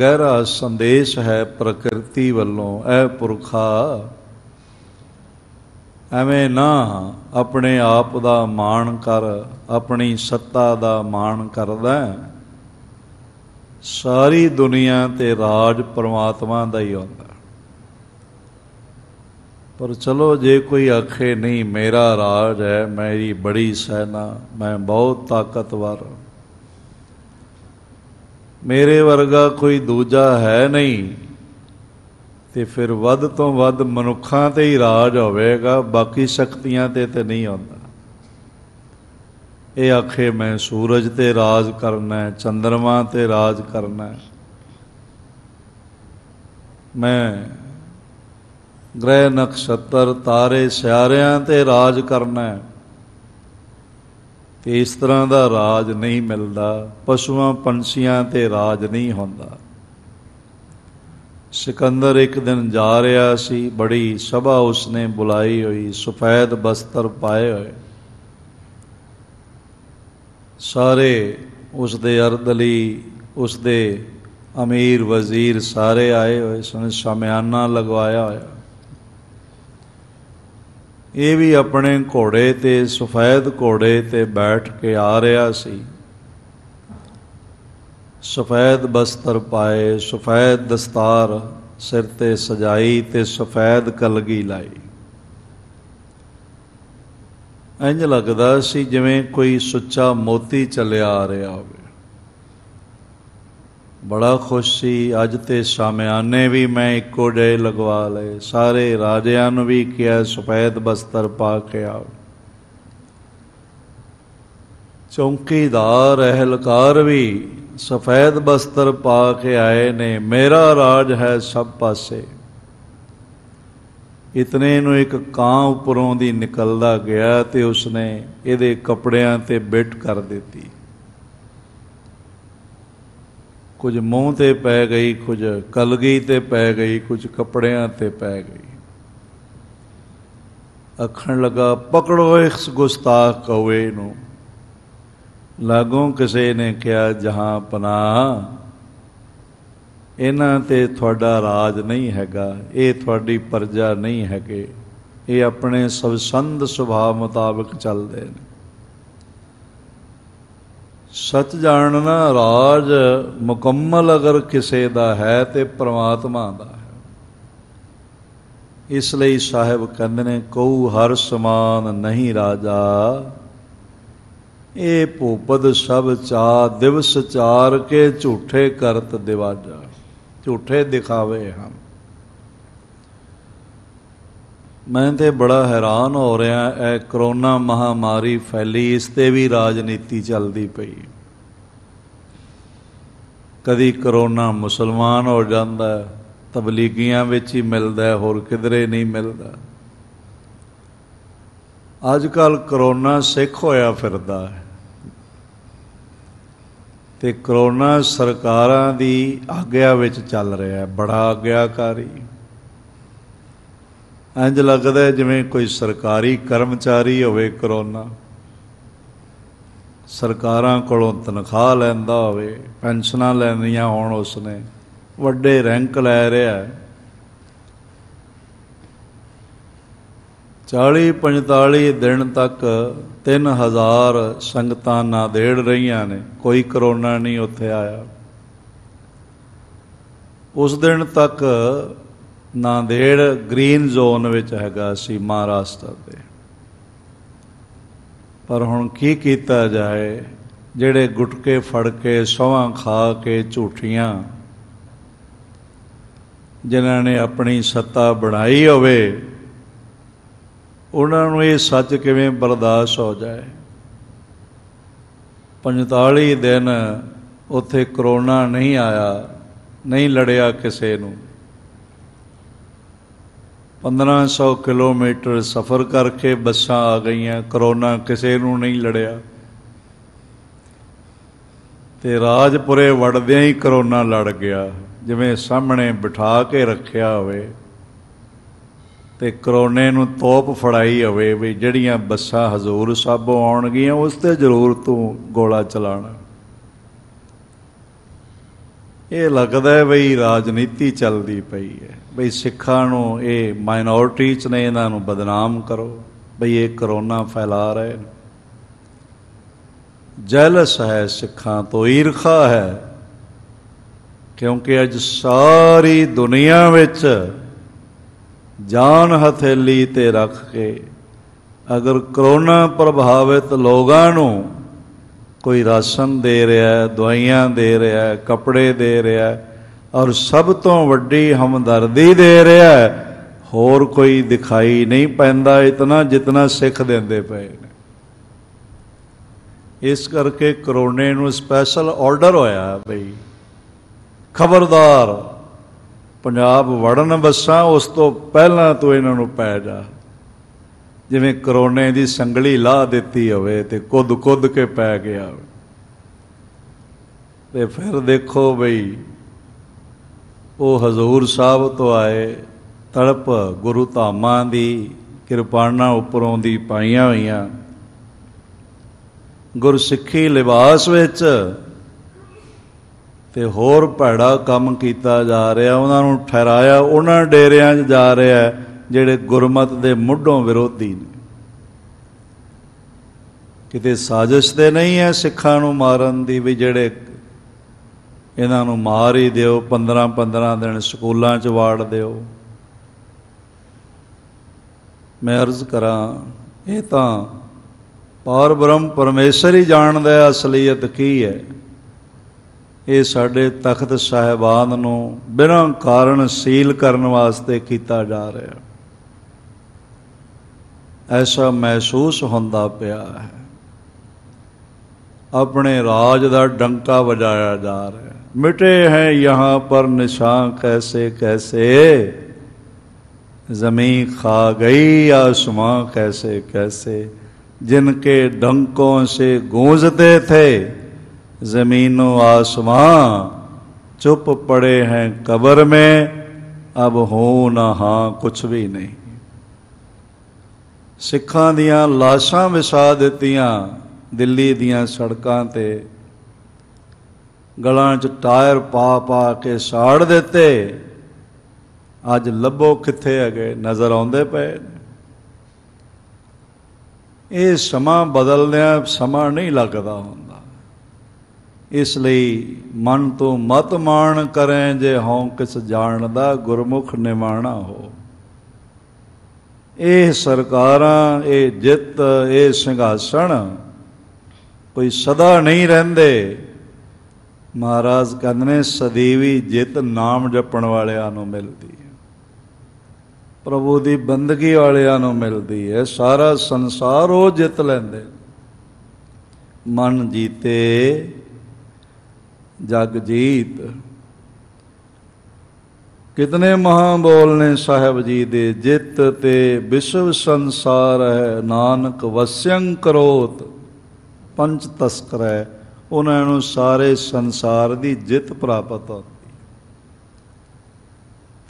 Speaker 1: ਗਹਿਰਾ ਸੰਦੇਸ਼ ਹੈ ਪ੍ਰਕਿਰਤੀ ਵੱਲੋਂ। ਇਹ ਪੁਰਖਾ ਐਵੇਂ ਨਾ ਆਪਣੇ ਆਪ ਦਾ ਮਾਣ ਕਰ, ਆਪਣੀ ਸੱਤਾ ਦਾ ਮਾਣ ਕਰਦਾ। ਸਾਰੀ ਦੁਨੀਆ ਤੇ ਰਾਜ ਪਰਮਾਤਮਾ ਦਾ ਹੀ ਹੁੰਦਾ। ਪਰ ਚਲੋ ਜੇ ਕੋਈ ਆਖੇ ਨਹੀਂ ਮੇਰਾ ਰਾਜ ਹੈ, ਮੇਰੀ ਬੜੀ ਸੈਨਾ, ਮੈਂ ਬਹੁਤ ਤਾਕਤਵਰ, ਮੇਰੇ ਵਰਗਾ ਕੋਈ ਦੂਜਾ ਹੈ ਨਹੀਂ, ਤੇ ਫਿਰ ਵੱਧ ਤੋਂ ਵੱਧ ਮਨੁੱਖਾਂ 'ਤੇ ਹੀ ਰਾਜ ਹੋਵੇਗਾ, ਬਾਕੀ ਸ਼ਕਤੀਆਂ 'ਤੇ ਨਹੀਂ ਹੁੰਦਾ। ਇਹ ਆਖੇ ਮੈਂ ਸੂਰਜ 'ਤੇ ਰਾਜ ਕਰਨਾ, ਚੰਦਰਮਾ 'ਤੇ ਰਾਜ ਕਰਨਾ, ਮੈਂ ਗ੍ਰਹਿ ਨਕਸ਼ਤਰ ਤਾਰੇ ਸਿਆਰਿਆਂ 'ਤੇ ਰਾਜ ਕਰਨਾ, ਤੇ ਇਸ ਤਰ੍ਹਾਂ ਦਾ ਰਾਜ ਨਹੀਂ ਮਿਲਦਾ। ਪਸ਼ੂਆਂ ਪੰਛੀਆਂ 'ਤੇ ਰਾਜ ਨਹੀਂ ਹੁੰਦਾ। ਸਿਕੰਦਰ ਇੱਕ ਦਿਨ ਜਾ ਰਿਹਾ ਸੀ, ਬੜੀ ਸਭਾ ਉਸਨੇ ਬੁਲਾਈ ਹੋਈ, ਸਫੈਦ ਬਸਤਰ ਪਾਏ ਹੋਏ, ਸਾਰੇ ਉਸਦੇ ਅਰਦਲੀ, ਉਸਦੇ ਅਮੀਰ ਵਜ਼ੀਰ ਸਾਰੇ ਆਏ ਹੋਏ ਸਨ, ਸ਼ਾਮਿਆਨਾ ਲਗਵਾਇਆ ਹੋਇਆ। ਇਹ ਵੀ ਆਪਣੇ ਘੋੜੇ 'ਤੇ, ਸਫੈਦ ਘੋੜੇ 'ਤੇ ਬੈਠ ਕੇ ਆ ਰਿਹਾ ਸੀ। ਸਫੈਦ ਬਸਤਰ ਪਾਏ, ਸਫੈਦ ਦਸਤਾਰ ਸਿਰ 'ਤੇ ਸਜਾਈ ਤੇ ਸਫੈਦ ਕਲਗੀ ਲਾਈ। ਇੰਝ ਲੱਗਦਾ ਸੀ ਜਿਵੇਂ ਕੋਈ ਸੁੱਚਾ ਮੋਤੀ ਚੱਲਿਆ ਆ ਰਿਹਾ ਹੋਵੇ। ਬੜਾ ਖੁਸ਼ ਸੀ। ਅੱਜ ਤੇ ਸ਼ਾਮਿਆਨੇ ਵੀ ਮੈਂ ਇੱਕੋ ਜਿਹੇ ਲਗਵਾ ਲਏ, ਸਾਰੇ ਰਾਜਿਆਂ ਨੂੰ ਵੀ ਕਿਹਾ ਸਫੈਦ ਬਸਤਰ ਪਾ ਕੇ ਆਓ। ਚੌਂਕੀਦਾਰ ਅਹਿਲਕਾਰ ਵੀ ਸਫੈਦ ਬਸਤਰ ਪਾ ਕੇ ਆਏ ਨੇ। ਮੇਰਾ ਰਾਜ ਹੈ ਸਭ ਪਾਸੇ। ਇਤਨੇ ਨੂੰ ਇੱਕ ਕਾਂ ਉੱਪਰੋਂ ਦੀ ਨਿਕਲਦਾ ਗਿਆ ਤੇ ਉਸਨੇ ਇਹਦੇ ਕੱਪੜਿਆਂ 'ਤੇ ਬਿੱਟ ਕਰ ਦਿੱਤੀ। ਕੁਝ ਮੂੰਹ 'ਤੇ ਪੈ ਗਈ, ਕੁਝ ਕਲਗੀ 'ਤੇ ਪੈ ਗਈ, ਕੁਝ ਕੱਪੜਿਆਂ 'ਤੇ ਪੈ ਗਈ। ਆਖਣ ਲੱਗਾ, ਪਕੜੋ ਇਸ ਗੁਸਤਾਖ ਕੌਵੇ ਨੂੰ। ਲਾਗੋਂ ਕਿਸੇ ਨੇ ਕਿਹਾ, ਜਹਾਂ ਪਨਾਹ, ਇਹਨਾਂ 'ਤੇ ਤੁਹਾਡਾ ਰਾਜ ਨਹੀਂ ਹੈਗਾ, ਇਹ ਤੁਹਾਡੀ ਪ੍ਰਜਾ ਨਹੀਂ ਹੈਗੇ, ਇਹ ਆਪਣੇ ਸਵਸੰਧ ਸੁਭਾਅ ਮੁਤਾਬਕ ਚੱਲਦੇ ਨੇ। ਸੱਚ ਜਾਣਨਾ, ਰਾਜ ਮੁਕੰਮਲ ਅਗਰ ਕਿਸੇ ਦਾ ਹੈ ਤੇ ਪਰਮਾਤਮਾ ਦਾ ਹੈ। ਇਸ ਲਈ ਸਾਹਿਬ ਕਹਿੰਦੇ ਨੇ, ਕਉ ਹਰ ਸਮਾਨ ਨਹੀਂ ਰਾਜਾ, ਇਹ ਭੂਪਦ ਸਭ ਚਾ ਦਿਵਸ ਚਾਰ ਕੇ ਝੂਠੇ ਕਰਤ ਦਿਵਾਜਾ, ਝੂਠੇ ਦਿਖਾਵੇ ਹਨ। ਮੈਂ ਤੇ ਬੜਾ ਹੈਰਾਨ ਹੋ ਰਿਹਾ, ਇਹ ਕਰੋਨਾ ਮਹਾਮਾਰੀ ਫੈਲੀ, ਇਸ ਤੇ ਵੀ ਰਾਜਨੀਤੀ ਚੱਲਦੀ ਪਈ। ਕਦੀ ਕਰੋਨਾ ਮੁਸਲਮਾਨ ਹੋ ਜਾਂਦਾ, ਤਬਲੀਗੀਆਂ ਵਿੱਚ ਹੀ ਮਿਲਦਾ, ਹੋਰ ਕਿਧਰੇ ਨਹੀਂ ਮਿਲਦਾ। ਅੱਜ ਕੱਲ੍ਹ ਕਰੋਨਾ ਸਿੱਖ ਹੋਇਆ ਫਿਰਦਾ ਹੈ, ਤੇ ਕਰੋਨਾ ਸਰਕਾਰਾਂ ਦੀ ਆਗਿਆ ਵਿੱਚ ਚੱਲ ਰਿਹਾ, ਬੜਾ ਆਗਿਆਕਾਰੀ। ਇੰਝ ਲੱਗਦਾ ਜਿਵੇਂ ਕੋਈ ਸਰਕਾਰੀ ਕਰਮਚਾਰੀ ਹੋਵੇ ਕਰੋਨਾ, ਸਰਕਾਰਾਂ ਕੋਲੋਂ ਤਨਖਾਹ ਲੈਂਦਾ ਹੋਵੇ, ਪੈਨਸ਼ਨਾਂ ਲੈਣੀਆਂ ਹੋਣ, ਉਸਨੇ ਵੱਡੇ ਰੈਂਕ ਲੈ ਰਿਹਾ। 40-45 ਦਿਨ ਤੱਕ 3000 ਸੰਗਤਾਂ ਨਾਂਦੇੜ ਰਹੀਆਂ ਨੇ, ਕੋਈ ਕਰੋਨਾ ਨਹੀਂ ਉੱਥੇ ਆਇਆ। ਉਸ ਦਿਨ ਤੱਕ ਨਾਂਦੇੜ ਗ੍ਰੀਨ ਜ਼ੋਨ ਵਿੱਚ ਹੈਗਾ ਸੀ ਮਹਾਰਾਸ਼ਟਰ ਦੇ। ਪਰ ਹੁਣ ਕੀ ਕੀਤਾ ਜਾਏ, ਜਿਹੜੇ ਗੁਟਕੇ ਫੜ ਕੇ, ਸਹੁੰ ਖਾ ਕੇ ਝੂਠੀਆਂ, ਜਿਨ੍ਹਾਂ ਨੇ ਆਪਣੀ ਸੱਤਾ ਬਣਾਈ ਹੋਵੇ, ਉਹਨਾਂ ਨੂੰ ਇਹ ਸੱਚ ਕਿਵੇਂ ਬਰਦਾਸ਼ਤ ਹੋ ਜਾਏ। 45 ਦਿਨ ਉੱਥੇ ਕਰੋਨਾ ਨਹੀਂ ਆਇਆ, ਨਹੀਂ ਲੜਿਆ ਕਿਸੇ ਨੂੰ। 1500 ਕਿਲੋਮੀਟਰ ਸਫ਼ਰ ਕਰਕੇ ਬੱਸਾਂ ਆ ਗਈਆਂ, ਕਰੋਨਾ ਕਿਸੇ ਨੂੰ ਨਹੀਂ ਲੜਿਆ। ਤੇ ਰਾਜਪੁਰੇ ਵੜਦਿਆਂ ਹੀ ਕਰੋਨਾ ਲੜ ਗਿਆ, ਜਿਵੇਂ ਸਾਹਮਣੇ ਬਿਠਾ ਕੇ ਰੱਖਿਆ ਹੋਵੇ ਤੇ ਕਰੋਨੇ ਨੂੰ ਤੋਪ ਫੜਾਈ ਹੋਵੇ ਵੀ ਜਿਹੜੀਆਂ ਬੱਸਾਂ ਹਜ਼ੂਰ ਸਾਹਿਬੋਂ ਆਉਣਗੀਆਂ ਉਸ 'ਤੇ ਜ਼ਰੂਰ ਤੂੰ ਗੋਲਾ ਚਲਾਉਣਾ। ਇਹ ਲੱਗਦਾ ਹੈ ਬਈ ਰਾਜਨੀਤੀ ਚੱਲਦੀ ਪਈ ਹੈ, ਬਈ ਸਿੱਖਾਂ ਨੂੰ, ਇਹ ਮਾਈਨੋਰਟੀ 'ਚ ਨੇ, ਇਹਨਾਂ ਨੂੰ ਬਦਨਾਮ ਕਰੋ, ਬਈ ਇਹ ਕਰੋਨਾ ਫੈਲਾ ਰਹੇ ਨੇ। ਜੈਲਸ ਹੈ ਸਿੱਖਾਂ ਤੋਂ, ਈਰਖਾ ਹੈ, ਕਿਉਂਕਿ ਅੱਜ ਸਾਰੀ ਦੁਨੀਆ ਵਿੱਚ ਜਾਨ ਹਥੇਲੀ 'ਤੇ ਰੱਖ ਕੇ ਅਗਰ ਕਰੋਨਾ ਪ੍ਰਭਾਵਿਤ ਲੋਕਾਂ ਨੂੰ ਕੋਈ ਰਾਸ਼ਨ ਦੇ ਰਿਹਾ, ਦਵਾਈਆਂ ਦੇ ਰਿਹਾ, ਕੱਪੜੇ ਦੇ ਰਿਹਾ, ਔਰ ਸਭ ਤੋਂ ਵੱਡੀ ਹਮਦਰਦੀ ਦੇ ਰਿਹਾ, ਹੋਰ ਕੋਈ ਦਿਖਾਈ ਨਹੀਂ ਪੈਂਦਾ ਇਤਨਾ ਜਿਤਨਾ ਸਿੱਖ ਦਿੰਦੇ ਪਏ ਨੇ। ਇਸ ਕਰਕੇ ਕਰੋਨੇ ਨੂੰ ਸਪੈਸ਼ਲ ਆਰਡਰ ਹੋਇਆ ਬਈ ਖਬਰਦਾਰ, ਪੰਜਾਬ ਵੜਨ ਬੱਸਾਂ ਉਸ ਤੋਂ ਪਹਿਲਾਂ ਤੋਂ ਇਹਨਾਂ ਨੂੰ ਪੈ ਜਾ। ਜਿਵੇਂ ਕਰੋਨੇ ਦੀ ਸੰਗਲੀ ਲਾਹ ਦਿੱਤੀ ਹੋਵੇ ਤੇ ਕੁੱਦ ਕੇ ਪੈ ਗਿਆ ਹੋਵੇ। ਤੇ ਫਿਰ ਦੇਖੋ ਬਈ ਉਹ ਹਜ਼ੂਰ ਸਾਹਿਬ ਤੋਂ ਆਏ, ਤੜਪ ਗੁਰੂ ਧਾਮਾਂ ਦੀ ਕਿਰਪਾਨਾਂ ਉੱਪਰੋਂ ਦੀ ਪਾਈਆਂ ਹੋਈਆਂ, ਗੁਰਸਿੱਖੀ ਲਿਬਾਸ ਵਿੱਚ, ਤੇ ਹੋਰ ਭੈੜਾ ਕੰਮ ਕੀਤਾ ਜਾ ਰਿਹਾ। ਉਹਨਾਂ ਨੂੰ ਠਹਿਰਾਇਆ ਉਹਨਾਂ ਡੇਰਿਆਂ 'ਚ ਜਾ ਰਿਹਾ ਜਿਹੜੇ ਗੁਰਮਤ ਦੇ ਮੁੱਢੋਂ ਵਿਰੋਧੀ ਨੇ। ਕਿਤੇ ਸਾਜ਼ਿਸ਼ ਤੇ ਨਹੀਂ ਹੈ ਸਿੱਖਾਂ ਨੂੰ ਮਾਰਨ ਦੀ ਵੀ ਜਿਹੜੇ ਇਹਨਾਂ ਨੂੰ ਮਾਰ ਹੀ ਦਿਓ, 15-15 ਦਿਨ ਸਕੂਲਾਂ 'ਚ ਵਾੜ ਦਿਓ। ਮੈਂ ਅਰਜ਼ ਕਰਾਂ, ਇਹ ਤਾਂ ਪਾਰ ਬ੍ਰਹਮ ਪਰਮੇਸ਼ਰ ਹੀ ਜਾਣਦਾ ਅਸਲੀਅਤ ਕੀ ਹੈ। ਇਹ ਸਾਡੇ ਤਖਤ ਸਾਹਿਬਾਨ ਨੂੰ ਬਿਨਾਂ ਕਾਰਨ ਸੀਲ ਕਰਨ ਵਾਸਤੇ ਕੀਤਾ ਜਾ ਰਿਹਾ। ਐਸਾ ਮਹਿਸੂਸ ਹੁੰਦਾ ਪਿਆ ਹੈ, ਆਪਣੇ ਰਾਜ ਦਾ ਡੰਕਾ ਵਜਾਇਆ ਜਾ ਰਿਹਾ। ਮਿਟੇ ਹੈ ਯਹਾਂ ਪਰ ਨਿਸ਼ਾਨ ਕੈਸੇ ਕੈਸੇ, ਜ਼ਮੀਨ ਖਾ ਗਈ ਆਸਮਾਂ कैसे कैसे, जिनके डंकों से गूंजते थे जमीनो आसमां, चुप पड़े हैं कब्र में अब हो ना हाँ कुछ भी नहीं। सिखां दियां लाशां विछा दित्तियां दिल्ली दियां सड़कां ते, गलां च टायर पा पा के साड़ दिते। ਅੱਜ ਲੱਭੋ ਕਿੱਥੇ ਹੈਗੇ, ਨਜ਼ਰ ਆਉਂਦੇ ਪਏ ਨੇ। ਇਹ ਸਮਾਂ ਬਦਲਦਿਆਂ ਸਮਾਂ ਨਹੀਂ ਲੱਗਦਾ ਹੁੰਦਾ, ਇਸ ਲਈ ਮਨ ਤੋਂ ਮਤ ਮਾਣ ਕਰੇ ਜੇ ਹੋਂ ਕਿਸ ਜਾਣਦਾ, ਗੁਰਮੁਖ ਨਿਮਾਣਾ ਹੋ। ਇਹ ਸਰਕਾਰਾਂ, ਇਹ ਜਿੱਤ, ਇਹ ਸਿੰਘਾਸਣ कोई सदा नहीं रहिंदे। महाराज कहते ने सदैवी जित नाम जपण वालियां नूं मिलदी है, प्रभु की बंदगी वालियां नूं मिलदी है। सारा संसार वो जित लैंदे। मन जीते जग जीत। कितने महाबोल ने साहब जी दे। जित ते विश्व संसार है, नानक वस्यं करोत पंच तस्कर है। उन्होंने सारे संसार की जित प्राप्त होती।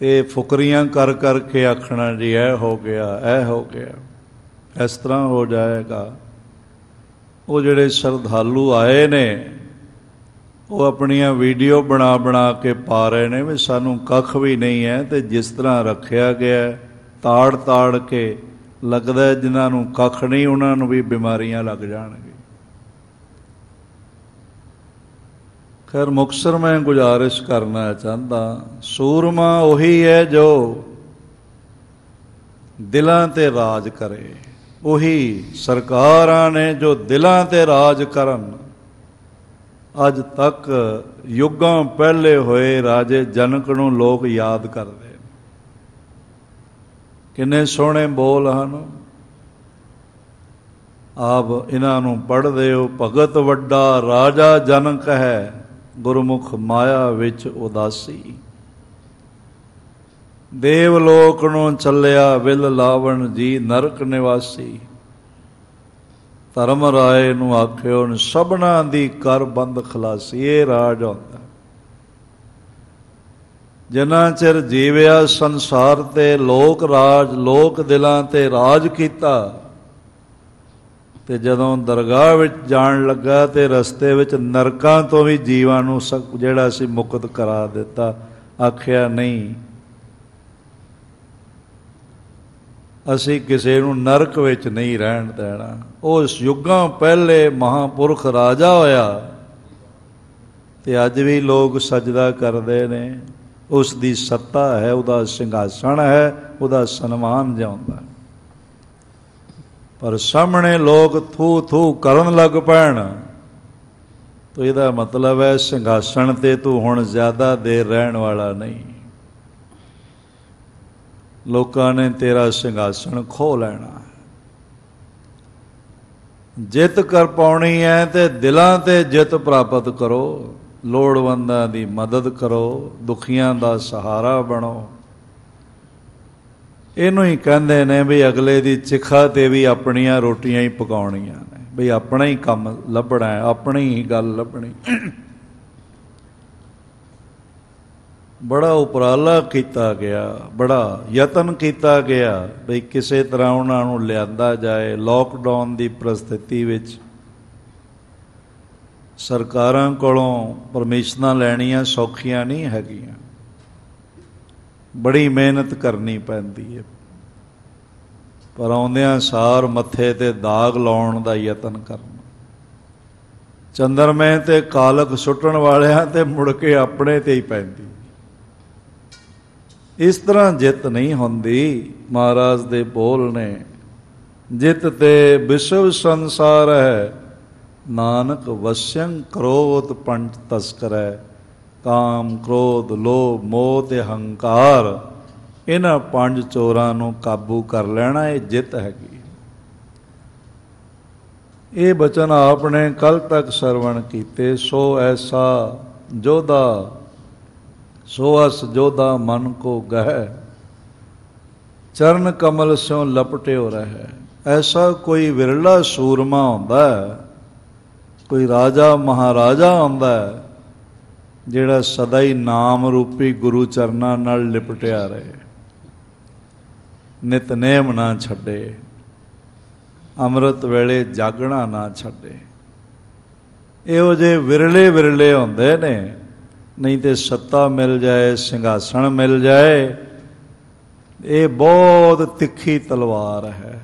Speaker 1: ते फुकरियां कर करके आखना जी ऐ हो गया, ऐ हो गया, इस तरह हो जाएगा। वो जिहड़े श्रद्धालु आए ने वो अपनियां वीडियो बना बना के पा रहे ने भी सानू कख भी नहीं है। तो जिस तरह रखा गया ताड़ ताड़ के लगता है जिन्होंने कख नहीं उन्होंने भी बीमारियां लग जाएंगी। खैर मुक्तसर मैं गुजारिश करना चाहता, सूरमा उही है जो दिलां ते राज करे। उही सरकारां ने जो दिलां ते राज करन। अज तक युगां पहले होए राजे जनक नूं लोग याद करदे। किन्ने सोहणे बोल हन। आप इन्हां नूं पढ़दे हो। भगत वड्डा राजा जनक है, गुरमुख माया विच उदासी। देवलोक नूं चलिया विल लावण जी नरक निवासी। धर्म राय नूं आखियो सबना दी कर बंद खलासी। ये राज होंदा जिन्ना चिर जीविया संसार ते लोक राज, लोक दिलां ते राज कीता। ते जदों दरगाह विच जाण लगा ते रस्ते विच नरकां तो भी जीवां नूं जिहड़ा सी मुक्त करा दिता। आखिया नहीं असी किसी नूं नरक विच नहीं रहण देना। उस युगां पहले महापुरख राजा होया ते अज भी लोग सजदा करदे ने। उस दी सत्ता है, उहदा सिंघासन है, उहदा सन्मान जिउंदा। पर सामने लोग थू थू करन लग पैण तो इहदा मतलब है सिंघासन ते तू हुण ज़्यादा देर रहण वाला नहीं। लोकां ने तेरा सिंघासन खो लेना। जित कर पाउणी है ते दिलां ते जित प्राप्त करो। लोड़वंदां दी मदद करो, दुखियां दा सहारा बनो। इनू ही कहते ने भी अगले की चिखा ते भी अपनियां रोटियां ही पकाउणियां ने। बई अपना ही काम लभना है, अपनी ही गल लभनी। बड़ा उपराला किया गया, बड़ा यतन किया गया बई किसी तरह उन्होंने लिया जाए। लॉकडाउन की परिस्थिति विच सरकारां कोलों परमिशनां लैणियां सौखियां नहीं हैगियां। बड़ी मेहनत करनी पैंदी है। पर आउंदियां सार मत्थे ते दाग लाउण दा यतन करना। चंद्रमे ते कालक सुट्टण वालियां ते मुड़ के अपने ते ही पैंदी। इस तरह जित नहीं हुंदी। महाराज दे बोल ने जित ते विश्व संसार है, नानक वस्यं क्रोध पंच तस्कर है। काम क्रोध लोभ मोह ते हंकार इन्हां पंज चोरां नूं काबू कर लेना ये जित हैगी। ये बचन आपने कल तक सरवण कीते। सो ऐसा जोधा सो अस जोधा मन को गह, चरण कमल स्यों लपटियो रहे। ऐसा कोई विरला सूरमा होंदा है, कोई राजा महाराजा होंदा है जिहड़ा सदा ही नाम रूपी गुरु चरनां नाल लिपटिया रहे। नितनेम ना छड्डे, अमृत वेले जागना ना छड्डे। इहो जे विरले विरले होंदे ने। नहीं तो सत्ता मिल जाए, सिंघासन मिल जाए, ये बहुत तिखी तलवार है।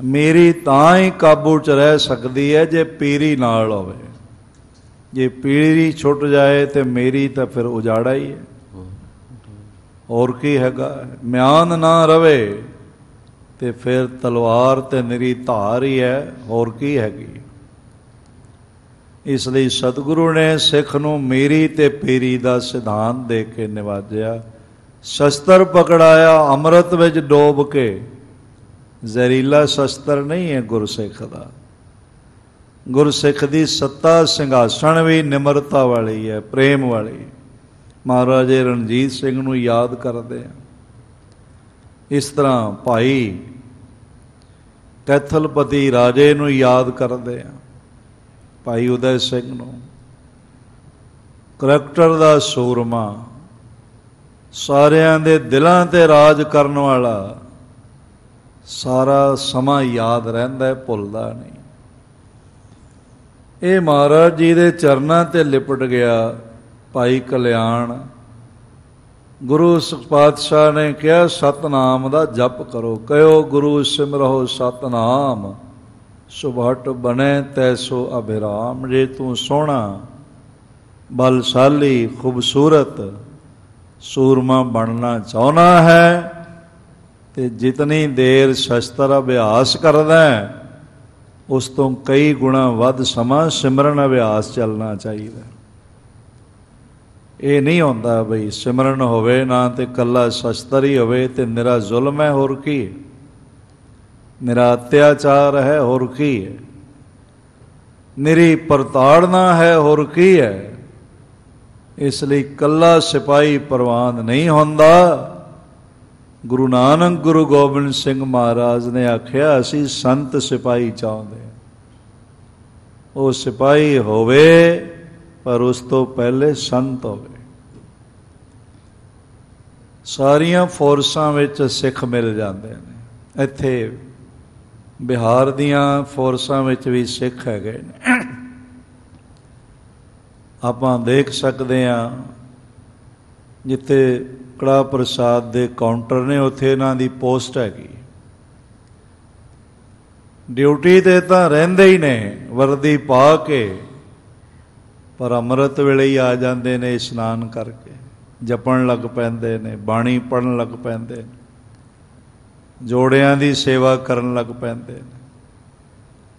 Speaker 1: मेरी तां ही काबू च रह सकती है जे पीरी नाल होवे। जे पीरी छुट जाए तो मेरी तो फिर उजाड़ा ही है। और की हैगा, म्यान ना रवे तो फिर तलवार तो निरी धार ही है। और की हैगी। ਇਸ ਲਈ ਸਤਿਗੁਰੂ ਨੇ ਸਿੱਖ ਨੂੰ ਮੇਰੀ ਤੇ ਪੀਰੀ ਦਾ ਸਿਧਾਂਤ ਦੇ ਕੇ ਨਿਵਾਜਿਆ। ਸ਼ਸਤਰ ਪਕੜਾਇਆ ਅੰਮ੍ਰਿਤ ਵਿੱਚ ਡੋਬ ਕੇ। ਜ਼ਹਿਰੀਲਾ ਸ਼ਸਤਰ ਨਹੀਂ ਹੈ ਗੁਰਸਿੱਖ ਦਾ। ਗੁਰਸਿੱਖ ਦੀ ਸੱਤਾ ਸਿੰਘਾਸਣ ਵੀ ਨਿਮਰਤਾ ਵਾਲੀ ਹੈ, ਪ੍ਰੇਮ ਵਾਲੀ। ਮਹਾਰਾਜੇ ਰਣਜੀਤ ਸਿੰਘ ਨੂੰ ਯਾਦ ਕਰਦੇ ਆ। ਇਸ ਤਰ੍ਹਾਂ ਭਾਈ ਕੈਥਲਪਤੀ ਰਾਜੇ ਨੂੰ ਯਾਦ ਕਰਦੇ ਆ, ਭਾਈ ਉਦੈ ਸਿੰਘ ਨੂੰ। ਕਰੈਕਟਰ ਦਾ ਸੂਰਮਾ, ਸਾਰਿਆਂ ਦੇ ਦਿਲਾਂ ਤੇ ਰਾਜ ਕਰਨ ਵਾਲਾ, ਸਾਰਾ ਸਮਾਂ ਯਾਦ ਰਹਿੰਦਾ ਹੈ, ਭੁੱਲਦਾ ਨਹੀਂ। ਇਹ ਮਹਾਰਾਜ ਜੀ ਦੇ ਚਰਨਾਂ ਤੇ ਲਿਪਟ ਗਿਆ ਭਾਈ ਕਲਿਆਣ। ਗੁਰੂ ਪਾਤਸ਼ਾਹ ਨੇ ਕਿਹਾ ਸਤਨਾਮ ਦਾ ਜਪ ਕਰੋ। ਕਹਿਓ ਗੁਰੂ ਸਿਮਰੋ ਸਤਨਾਮ, ਸੁਭਟ ਬਣੇ ਤੈਸੋ ਅਭਿਰਾਮ। ਜੇ ਤੂੰ ਸੋਹਣਾ, ਬਲਸ਼ਾਲੀ, ਖੂਬਸੂਰਤ ਸੂਰਮਾ ਬਣਨਾ ਚਾਹੁੰਦਾ ਹੈ ਤੇ ਜਿਤਨੀ ਦੇਰ ਸ਼ਸਤਰ ਅਭਿਆਸ ਕਰਦਾ ਉਸ ਤੋਂ ਕਈ ਗੁਣਾ ਵੱਧ ਸਮਾਂ ਸਿਮਰਨ ਅਭਿਆਸ ਚੱਲਣਾ ਚਾਹੀਦਾ। ਇਹ ਨਹੀਂ ਹੁੰਦਾ ਬਈ ਸਿਮਰਨ ਹੋਵੇ ਨਾ ਤੇ ਇਕੱਲਾ ਸ਼ਸਤਰ ਹੀ ਹੋਵੇ ਤੇ ਨਿਰਾ ਜ਼ੁਲਮ ਹੈ, ਹੋਰ ਕੀ ਹੈ? ਨਿਰਾ ਅਤਿਆਚਾਰ ਹੈ, ਹੋਰ ਕੀ ਹੈ? ਨਿਰੀ ਪ੍ਰਤਾੜਨਾ ਹੈ, ਹੋਰ ਕੀ ਹੈ? ਇਸ ਲਈ ਇਕੱਲਾ ਸਿਪਾਹੀ ਪ੍ਰਵਾਨ ਨਹੀਂ ਹੁੰਦਾ। ਗੁਰੂ ਨਾਨਕ ਗੁਰੂ ਗੋਬਿੰਦ ਸਿੰਘ ਮਹਾਰਾਜ ਨੇ ਆਖਿਆ ਅਸੀਂ ਸੰਤ ਸਿਪਾਹੀ ਚਾਹੁੰਦੇ ਹਾਂ। ਉਹ ਸਿਪਾਹੀ ਹੋਵੇ ਪਰ ਉਸ ਤੋਂ ਪਹਿਲੇ ਸੰਤ ਹੋਵੇ। ਸਾਰੀਆਂ ਫੋਰਸਾਂ ਵਿੱਚ ਸਿੱਖ ਮਿਲ ਜਾਂਦੇ ਨੇ। ਇੱਥੇ ਬਿਹਾਰ ਦੀਆਂ ਫੋਰਸਾਂ ਵਿੱਚ ਵੀ ਸਿੱਖ ਹੈਗੇ ਨੇ। ਆਪਾਂ ਦੇਖ ਸਕਦੇ ਹਾਂ ਜਿੱਥੇ ਕੜਾ ਪ੍ਰਸਾਦ ਦੇ ਕਾਊਂਟਰ ਨੇ ਉੱਥੇ ਇਹਨਾਂ ਦੀ ਪੋਸਟ ਹੈਗੀ। ਡਿਊਟੀ ਤੇ ਤਾਂ ਰਹਿੰਦੇ ਹੀ ਨੇ ਵਰਦੀ ਪਾ ਕੇ, ਪਰ ਅੰਮ੍ਰਿਤ ਵੇਲੇ ਹੀ ਆ ਜਾਂਦੇ ਨੇ, ਇਸ਼ਨਾਨ ਕਰਕੇ ਜਪਣ ਲੱਗ ਪੈਂਦੇ ਨੇ, ਬਾਣੀ ਪੜ੍ਹਨ ਲੱਗ ਪੈਂਦੇ ਨੇ, ਜੋੜਿਆਂ ਦੀ ਸੇਵਾ ਕਰਨ ਲੱਗ ਪੈਂਦੇ ਨੇ।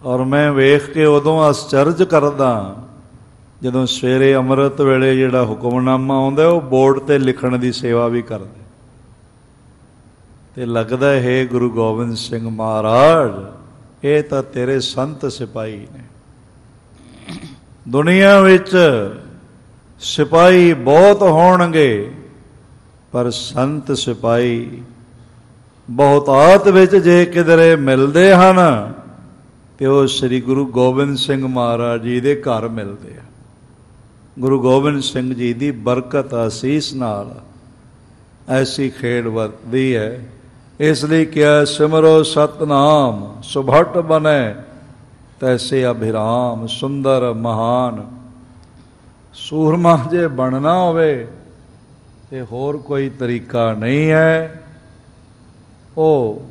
Speaker 1: ਔਰ ਮੈਂ ਵੇਖ ਕੇ ਉਦੋਂ ਅਸਚਰਜ ਕਰਦਾ ਜਦੋਂ ਸਵੇਰੇ ਅੰਮ੍ਰਿਤ ਵੇਲੇ ਜਿਹੜਾ ਹੁਕਮਨਾਮਾ ਆਉਂਦਾ ਉਹ ਬੋਰਡ 'ਤੇ ਲਿਖਣ ਦੀ ਸੇਵਾ ਵੀ ਕਰਦੇ। ਤੇ ਲੱਗਦਾ ਹੈ ਗੁਰੂ ਗੋਬਿੰਦ ਸਿੰਘ ਮਹਾਰਾਜ ਇਹ ਤਾਂ ਤੇਰੇ ਸੰਤ ਸਿਪਾਹੀ ਨੇ। ਦੁਨੀਆ ਵਿੱਚ ਸਿਪਾਹੀ ਬਹੁਤ ਹੋਣਗੇ ਪਰ ਸੰਤ ਸਿਪਾਹੀ ਬਹੁਤਾਤ ਵਿੱਚ ਜੇ ਕਿਧਰੇ ਮਿਲਦੇ ਹਨ ਤੇ ਉਹ ਸ੍ਰੀ ਗੁਰੂ ਗੋਬਿੰਦ ਸਿੰਘ ਮਹਾਰਾਜ ਜੀ ਦੇ ਘਰ ਮਿਲਦੇ ਆ। ਗੁਰੂ ਗੋਬਿੰਦ ਸਿੰਘ ਜੀ ਦੀ ਬਰਕਤ ਅਸੀਸ ਨਾਲ ਐਸੀ ਖੇਡ ਵਰਤਦੀ ਹੈ। ਇਸ ਲਈ ਕਿਹਾ ਸਿਮਰੋ ਸਤਨਾਮ ਸੁਭਟ ਬਨੇ ਤੈਸੇ ਅਭਿਰਾਮ। ਸੁੰਦਰ ਮਹਾਨ ਸੂਰਮਾ ਜੇ ਬਣਨਾ ਹੋਵੇ ਤੇ ਹੋਰ ਕੋਈ ਤਰੀਕਾ ਨਹੀਂ ਹੈ। ਉਹ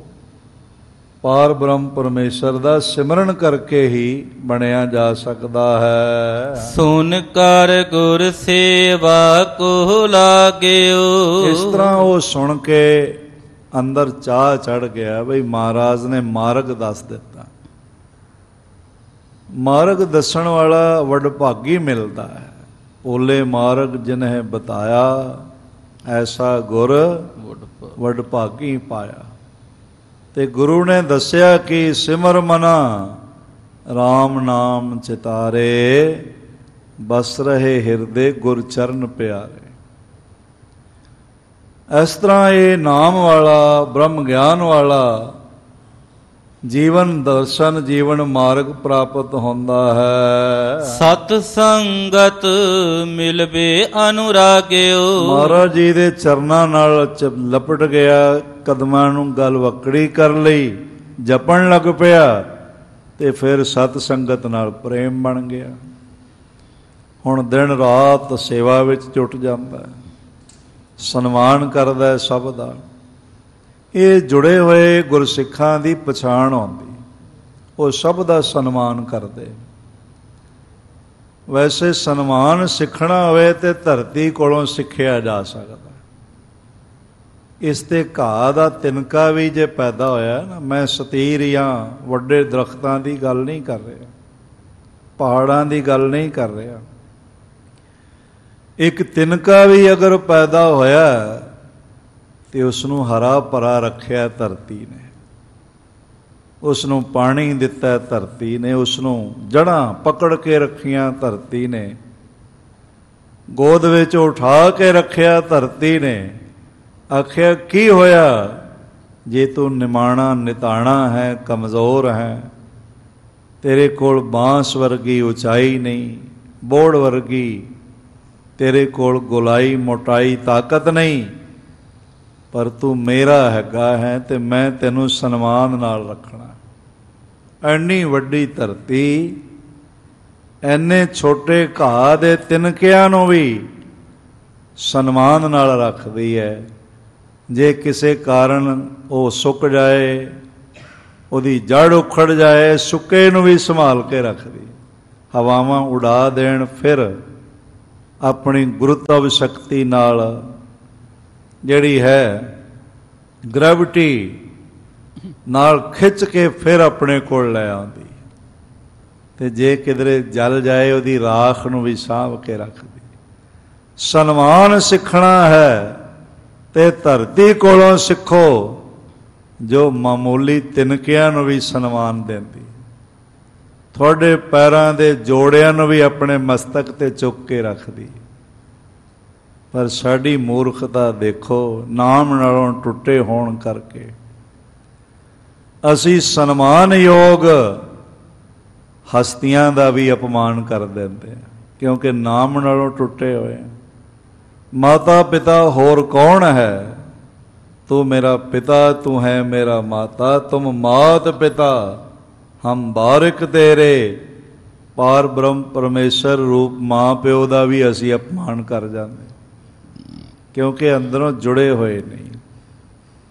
Speaker 1: ਪਾਰ ਬ੍ਰਹਮ ਪਰਮੇਸ਼ਰ ਦਾ ਸਿਮਰਨ ਕਰਕੇ ਹੀ ਬਣਿਆ ਜਾ ਸਕਦਾ ਹੈ।
Speaker 2: ਸੁਨ ਕਰ ਗੁਰ ਸੇਵਾ ਕੋ ਲਾਗਿਓ।
Speaker 1: ਇਸ ਤਰ੍ਹਾਂ ਉਹ ਸੁਣ ਕੇ ਅੰਦਰ ਚਾਹ ਚੜ ਗਿਆ ਬਈ ਮਹਾਰਾਜ ਨੇ ਮਾਰਗ ਦੱਸ ਦਿੱਤਾ। ਮਾਰਗ ਦੱਸਣ ਵਾਲਾ ਵਡਭਾਗੀ ਮਿਲਦਾ ਹੈ। ਓਲੇ ਮਾਰਗ ਜਿਨਹਿ ਬਤਾਇਆ ਐਸਾ ਗੁਰ ਵਡਭਾਗੀ ਪਾਇਆ। ਤੇ ਗੁਰੂ ਨੇ ਦੱਸਿਆ ਕਿ ਸਿਮਰ ਮਨਾ ਰਾਮ ਨਾਮ ਚਿਤਾਰੇ ਬਸ ਰਹੇ ਹਿਰਦੇ ਗੁਰ ਚਰਨ ਪਿਆਰੇ। ਇਸ ਤਰ੍ਹਾਂ ਇਹ ਨਾਮ ਵਾਲਾ ਬ੍ਰਹਮ ਗਿਆਨ ਵਾਲਾ ਜੀਵਨ ਦਰਸ਼ਨ ਜੀਵਨ ਮਾਰਗ ਪ੍ਰਾਪਤ ਹੁੰਦਾ ਹੈ।
Speaker 2: ਸਤ ਸੰਗਤ ਮਿਲਵੇ ਅਨੁਰਾਗਿਓ।
Speaker 1: ਮਹਾਰਾਜ ਜੀ ਦੇ ਚਰਨਾਂ ਨਾਲ ਲਪਟ ਗਿਆ, ਕਦਮਾਂ ਨੂੰ ਗਲ ਵਕੜੀ ਕਰ ਲਈ, ਜਪਣ ਲੱਗ ਪਿਆ ਤੇ ਫਿਰ ਸਤ ਸੰਗਤ ਨਾਲ ਪ੍ਰੇਮ ਬਣ ਗਿਆ। ਹੁਣ ਦਿਨ ਰਾਤ ਸੇਵਾ ਵਿੱਚ ਜੁਟ ਜਾਂਦਾ, ਸਨਮਾਨ ਕਰਦਾ ਸਭ ਦਾ। ਇਹ ਜੁੜੇ ਹੋਏ ਗੁਰਸਿੱਖਾਂ ਦੀ ਪਛਾਣ ਆਉਂਦੀ, ਉਹ ਸਭ ਦਾ ਸਨਮਾਨ ਕਰਦੇ। ਵੈਸੇ ਸਨਮਾਨ ਸਿੱਖਣਾ ਹੋਵੇ ਤੇ ਧਰਤੀ ਕੋਲੋਂ ਸਿੱਖਿਆ ਜਾ ਸਕਦਾ। ਇਸ ਤੇ ਘਾਹ ਦਾ ਤਿਨਕਾ ਵੀ ਜੇ ਪੈਦਾ ਹੋਇਆ ਨਾ, ਮੈਂ ਸਤੀਰ ਜਾਂ ਵੱਡੇ ਦਰਖਤਾਂ ਦੀ ਗੱਲ ਨਹੀਂ ਕਰ ਰਿਹਾ, ਪਹਾੜਾਂ ਦੀ ਗੱਲ ਨਹੀਂ ਕਰ ਰਿਹਾ। ਇੱਕ ਤਿਨਕਾ ਵੀ ਅਗਰ ਪੈਦਾ ਹੋਇਆ ਤੇ ਉਸ ਨੂੰ ਹਰਾ ਭਰਾ ਰੱਖਿਆ ਧਰਤੀ ਨੇ, ਉਸ ਨੂੰ ਪਾਣੀ ਦਿੱਤਾ ਧਰਤੀ ਨੇ, ਉਸ ਨੂੰ ਜੜ੍ਹਾਂ ਪਕੜ ਕੇ ਰੱਖੀਆਂ ਧਰਤੀ ਨੇ, ਗੋਦ ਵਿੱਚ ਉਠਾ ਕੇ ਰੱਖਿਆ ਧਰਤੀ ਨੇ। ਆਖਿਆ ਕੀ ਹੋਇਆ ਜੇ ਤੂੰ ਨਿਮਾਣਾ ਨਿਤਾਣਾ ਹੈ, ਕਮਜ਼ੋਰ ਹੈ, ਤੇਰੇ ਕੋਲ ਬਾਂਸ ਵਰਗੀ ਉਚਾਈ ਨਹੀਂ, ਬੋੜ ਵਰਗੀ ਤੇਰੇ ਕੋਲ ਗੋਲਾਈ ਮੋਟਾਈ ਤਾਕਤ ਨਹੀਂ, ਪਰ ਤੂੰ ਮੇਰਾ ਹੈਗਾ ਹੈ ਤੇ ਮੈਂ ਤੈਨੂੰ ਸਨਮਾਨ ਨਾਲ ਰੱਖਣਾ। ਐਨੀ ਵੱਡੀ ਧਰਤੀ ਐਨੇ ਛੋਟੇ ਘਾਹ ਦੇ ਤਿਨਕਿਆਂ ਨੂੰ ਵੀ ਸਨਮਾਨ ਨਾਲ ਰੱਖਦੀ ਹੈ। ਜੇ ਕਿਸੇ ਕਾਰਨ ਉਹ ਸੁੱਕ ਜਾਏ, ਉਹਦੀ ਜੜ ਉਖੜ ਜਾਏ, ਸੁੱਕੇ ਨੂੰ ਵੀ ਸੰਭਾਲ ਕੇ ਰੱਖਦੀ। ਹਵਾਵਾਂ ਉਡਾ ਦੇਣ ਫਿਰ ਆਪਣੀ ਗੁਰੂਤਵ ਸ਼ਕਤੀ ਨਾਲ ਜਿਹੜੀ ਹੈ ਗ੍ਰੈਵਿਟੀ ਨਾਲ ਖਿੱਚ ਕੇ ਫਿਰ ਆਪਣੇ ਕੋਲ ਲੈ ਆਉਂਦੀ। ਤੇ ਜੇ ਕਿਧਰੇ ਜਲ ਜਾਏ ਉਹਦੀ ਰਾਖ ਨੂੰ ਵੀ ਸਾਂਭ ਕੇ ਰੱਖਦੀ। ਸਨਮਾਨ ਸਿੱਖਣਾ ਹੈ ਤੇ ਧਰਤੀ ਕੋਲੋਂ ਸਿੱਖੋ ਜੋ ਮਾਮੂਲੀ ਤਿਨਕਿਆਂ ਨੂੰ ਵੀ ਸਨਮਾਨ ਦਿੰਦੀ। ਤੁਹਾਡੇ ਪੈਰਾਂ ਦੇ ਜੋੜਿਆਂ ਨੂੰ ਵੀ ਆਪਣੇ ਮਸਤਕ ਤੇ ਚੁੱਕ ਕੇ ਰੱਖਦੀ। ਪਰ ਸਾਡੀ ਮੂਰਖਤਾ ਦੇਖੋ, ਨਾਮ ਨਾਲੋਂ ਟੁੱਟੇ ਹੋਣ ਕਰਕੇ ਅਸੀਂ ਸਨਮਾਨਯੋਗ ਹਸਤੀਆਂ ਦਾ ਵੀ ਅਪਮਾਨ ਕਰ ਦਿੰਦੇ ਹਾਂ, ਕਿਉਂਕਿ ਨਾਮ ਨਾਲੋਂ ਟੁੱਟੇ ਹੋਏ। ਮਾਤਾ ਪਿਤਾ ਹੋਰ ਕੌਣ ਹੈ? ਤੂੰ ਮੇਰਾ ਪਿਤਾ, ਤੂੰ ਹੈ ਮੇਰਾ ਮਾਤਾ। ਤੁਮ ਮਾਤ ਪਿਤਾ ਹਮ ਬਾਰਿਕ ਤੇਰੇ। ਪਾਰ ਬ੍ਰਹਮ ਪਰਮੇਸ਼ਰ ਰੂਪ ਮਾਂ ਪਿਓ ਦਾ ਵੀ ਅਸੀਂ ਅਪਮਾਨ ਕਰ ਜਾਂਦੇ, ਕਿਉਂਕਿ ਅੰਦਰੋਂ ਜੁੜੇ ਹੋਏ ਨਹੀਂ।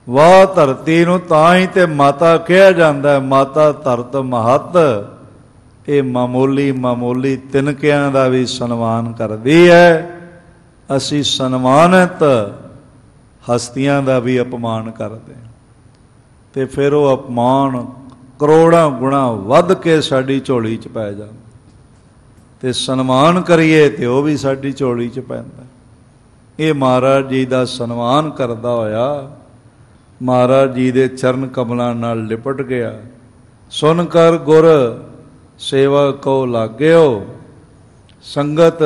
Speaker 1: ਵਾਹ ਧਰਤੀ ਨੂੰ ਤਾਂ ਹੀ ਤੇ ਮਾਤਾ ਕਿਹਾ ਜਾਂਦਾ। ਮਾਤਾ ਧਰਤ ਮਹੱਤ। ਇਹ ਮਾਮੂਲੀ ਤਿਨਕਿਆਂ ਦਾ ਵੀ ਸਨਮਾਨ ਕਰਦੀ ਹੈ। ਅਸੀਂ ਸਨਮਾਨਿਤ ਹਸਤੀਆਂ ਦਾ ਵੀ ਅਪਮਾਨ ਕਰਦੇ, ਤੇ ਫਿਰ ਉਹ ਅਪਮਾਨ ਕਰੋੜਾਂ ਗੁਣਾ ਵੱਧ ਕੇ ਸਾਡੀ ਝੋਲੀ 'ਚ ਪੈ ਜਾਂਦਾ। ਤੇ ਸਨਮਾਨ ਕਰੀਏ ਤੇ ਉਹ ਵੀ ਸਾਡੀ ਝੋਲੀ 'ਚ ਪੈਂਦਾ। ਇਹ ਮਹਾਰਾਜ ਜੀ ਦਾ ਸਨਮਾਨ ਕਰਦਾ ਹੋਇਆ ਮਹਾਰਾਜ ਜੀ ਦੇ ਚਰਨ ਕਮਲਾਂ ਨਾਲ ਲਿਪਟ ਗਿਆ। ਸੁਨ ਕਰ ਗੁਰ ਸੇਵਾ ਕੋ ਲਾਗਿਓ, ਸੰਗਤ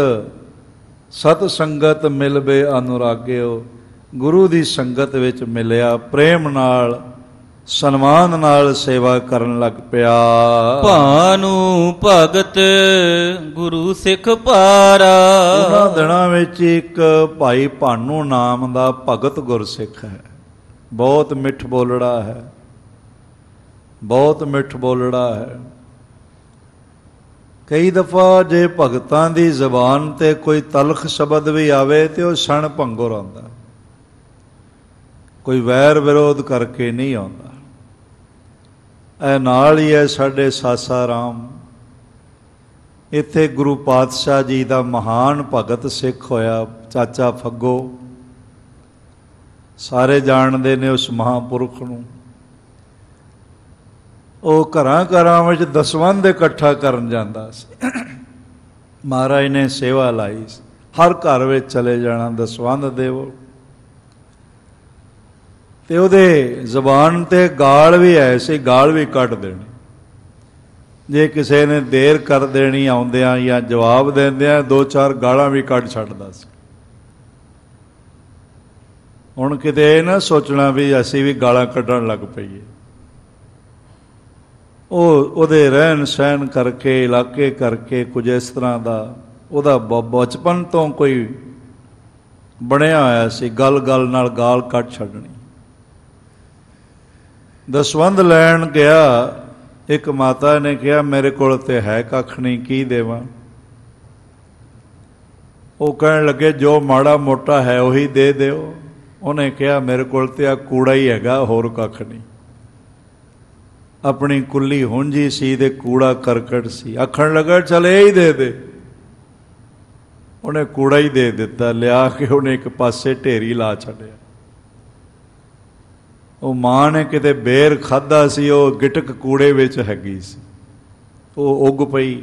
Speaker 1: ਸਤ ਸੰਗਤ ਮਿਲਵੇ ਅਨੁਰਾਗਿਓ। ਗੁਰੂ ਦੀ ਸੰਗਤ ਵਿੱਚ ਮਿਲਿਆ, ਪ੍ਰੇਮ ਨਾਲ ਸਨਮਾਨ ਨਾਲ ਸੇਵਾ ਕਰਨ ਲੱਗ ਪਿਆ।
Speaker 2: ਭਾਨੂ ਭਗਤ ਗੁਰੂ ਸਿੱਖ ਪਾਰਾ।
Speaker 1: ਉਹਨਾਂ ਦਿਨਾਂ ਵਿੱਚ ਇੱਕ ਭਾਈ ਭਾਨੂ ਨਾਮ ਦਾ ਭਗਤ ਗੁਰਸਿੱਖ ਹੈ। ਬਹੁਤ ਮਿੱਠ ਬੋਲੜਾ ਹੈ, ਬਹੁਤ ਮਿੱਠ ਬੋਲੜਾ ਹੈ। ਕਈ ਦਫਾ ਜੇ ਭਗਤਾਂ ਦੀ ਜ਼ਬਾਨ ਤੇ ਕੋਈ ਤਲਖ ਸ਼ਬਦ ਵੀ ਆਵੇ ਤੇ ਉਹ ਛਣ ਭੰਗੁਰ ਆਉਂਦਾ, ਕੋਈ ਵੈਰ ਵਿਰੋਧ ਕਰਕੇ ਨਹੀਂ ਆਉਂਦਾ। ਇਹ ਨਾਲ ਹੀ ਹੈ ਸਾਡੇ ਸਾਸਾਰਾਮ। ਇੱਥੇ ਗੁਰੂ ਪਾਤਸ਼ਾਹ ਜੀ ਦਾ ਮਹਾਨ ਭਗਤ ਸਿੱਖ ਹੋਇਆ ਚਾਚਾ ਫੱਗੋ। ਸਾਰੇ ਜਾਣਦੇ ਨੇ ਉਸ ਮਹਾਂਪੁਰਖ ਨੂੰ। ਉਹ ਘਰਾਂ ਘਰਾਂ ਵਿੱਚ ਦਸਵੰਧ ਇਕੱਠਾ ਕਰਨ ਜਾਂਦਾ ਸੀ। ਮਹਾਰਾਜ ਨੇ ਸੇਵਾ ਲਾਈ, ਹਰ ਘਰ ਵਿੱਚ ਚਲੇ ਜਾਣਾ, ਦਸਵੰਧ ਦੇਵੋ। ਤੇ ਉਹਦੇ ਜ਼ਬਾਨ ਤੇ ਗਾਲ ਵੀ ਹੈ ਸੀ, ਗਾਲ ਵੀ ਕੱਢ ਦੇਣੀ। ਜੇ ਕਿਸੇ ਨੇ ਦੇਰ ਕਰ ਦੇਣੀ ਆਉਂਦਿਆਂ ਜਾਂ ਜਵਾਬ ਦਿੰਦਿਆਂ, 2-4 ਗਾਲਾਂ ਵੀ ਕੱਢ ਛੱਡਦਾ ਸੀ। ਹੁਣ ਕਿਤੇ ਇਹ ਨਾ ਸੋਚਣਾ ਵੀ ਅਸੀਂ ਵੀ ਗਾਲਾਂ ਕੱਢਣ ਲੱਗ ਪਈਏ। ਉਹਦੇ ਰਹਿਣ ਸਹਿਣ ਕਰਕੇ, ਇਲਾਕੇ ਕਰਕੇ ਕੁਝ ਇਸ ਤਰ੍ਹਾਂ ਦਾ ਉਹਦਾ ਬਚਪਨ ਤੋਂ ਕੋਈ ਬਣਿਆ ਹੋਇਆ ਸੀ। ਗੱਲ ਗੱਲ ਨਾਲ ਗਾਲ ਕੱਢ ਛੱਡਣੀ। ਦਸਵੰਧ ਲੈਣ ਗਿਆ, ਇੱਕ ਮਾਤਾ ਨੇ ਕਿਹਾ ਮੇਰੇ ਕੋਲ ਤੇ ਹੈ ਕੱਖ ਨਹੀਂ, ਕੀ ਦੇਵਾਂ? ਉਹ ਕਹਿਣ ਲੱਗੇ ਜੋ ਮਾੜਾ ਮੋਟਾ ਹੈ ਉਹੀ ਦੇ ਦਿਓ। ਉਹਨੇ ਕਿਹਾ ਮੇਰੇ ਕੋਲ ਤੇ ਆ ਕੂੜਾ ਹੀ ਹੈਗਾ, ਹੋਰ ਕੱਖ ਨਹੀਂ। ਆਪਣੀ ਕੁੱਲੀ ਹੁੰਜੀ ਸੀ ਤੇ ਕੂੜਾ ਕਰਕਟ ਸੀ। ਆਖਣ ਲੱਗਾ ਚੱਲ ਇਹ ਹੀ ਦੇ ਦੇ। ਉਹਨੇ ਕੂੜਾ ਹੀ ਦੇ ਦਿੱਤਾ। ਲਿਆ ਕੇ ਉਹਨੇ ਇੱਕ ਪਾਸੇ ਢੇਰੀ ਲਾ ਛੱਡਿਆ। ਉਹ ਮਾਂ ਨੇ ਕਿਤੇ ਬੇਰ ਖਾਧਾ ਸੀ, ਉਹ ਗਿਟਕ ਕੂੜੇ ਵਿੱਚ ਹੈਗੀ ਸੀ। ਉਹ ਉੱਗ ਪਈ।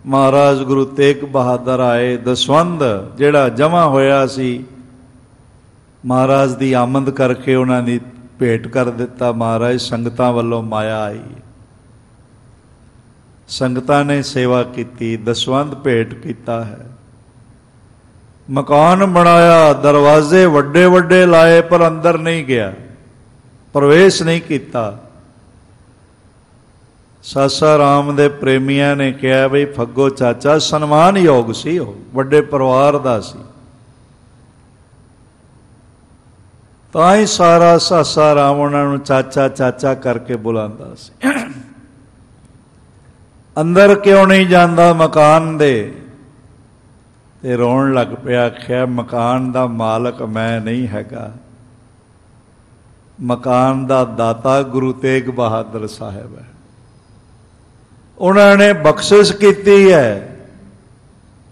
Speaker 1: महाराज गुरु तेग बहादुर आए, दसवंध जिहड़ा जमा होया सी महाराज की आमद करके उन्होंने भेंट कर दिता। महाराज संगतां वल्लों माया आई, संगतां ने सेवा की, दसवंध भेंट किया है। मकान बनाया, दरवाजे वड्डे वड्डे लाए, पर अंदर नहीं गया, प्रवेश नहीं किया। सासा राम दे प्रेमिया ने कहा बई फग्गो चाचा सन्मान योग सी, हो वड्डे परिवार दा सी, तां ही सारा सासा राम उन्होंने चाचा चाचा करके बुलांदा सी। अंदर क्यों नहीं जाता मकान दे? ते रोन लग पिया, आख्या मकान दा मालक मैं नहीं हैगा, मकान दा दाता गुरु तेग बहादुर साहब है। उन्होंने बख्शिश की है,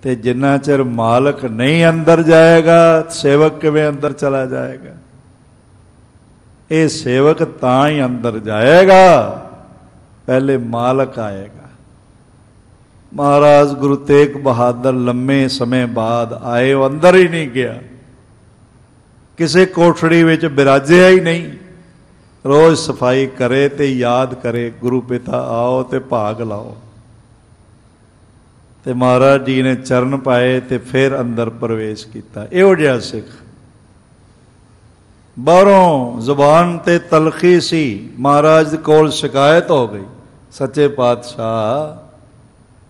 Speaker 1: ते जिन्ना चिर मालक नहीं अंदर जाएगा सेवक किवें अंदर चला जाएगा? ये सेवक तां ही अंदर जाएगा, पहले मालक आएगा। महाराज गुरु तेग बहादुर लंबे समय बाद आए, वो अंदर ही नहीं गया, किसी कोठड़ी विच बिराजिया ही नहीं। रोज सफाई करे ते याद करे गुरु पिता आओ ते भाग लाओ। ते महाराज जी ने चरण पाए ते फिर अंदर प्रवेश किया। इहो जिहा सिख बाहरों जुबान ते तलखी सी, महाराज कोल शिकायत हो गई, सच्चे पातशाह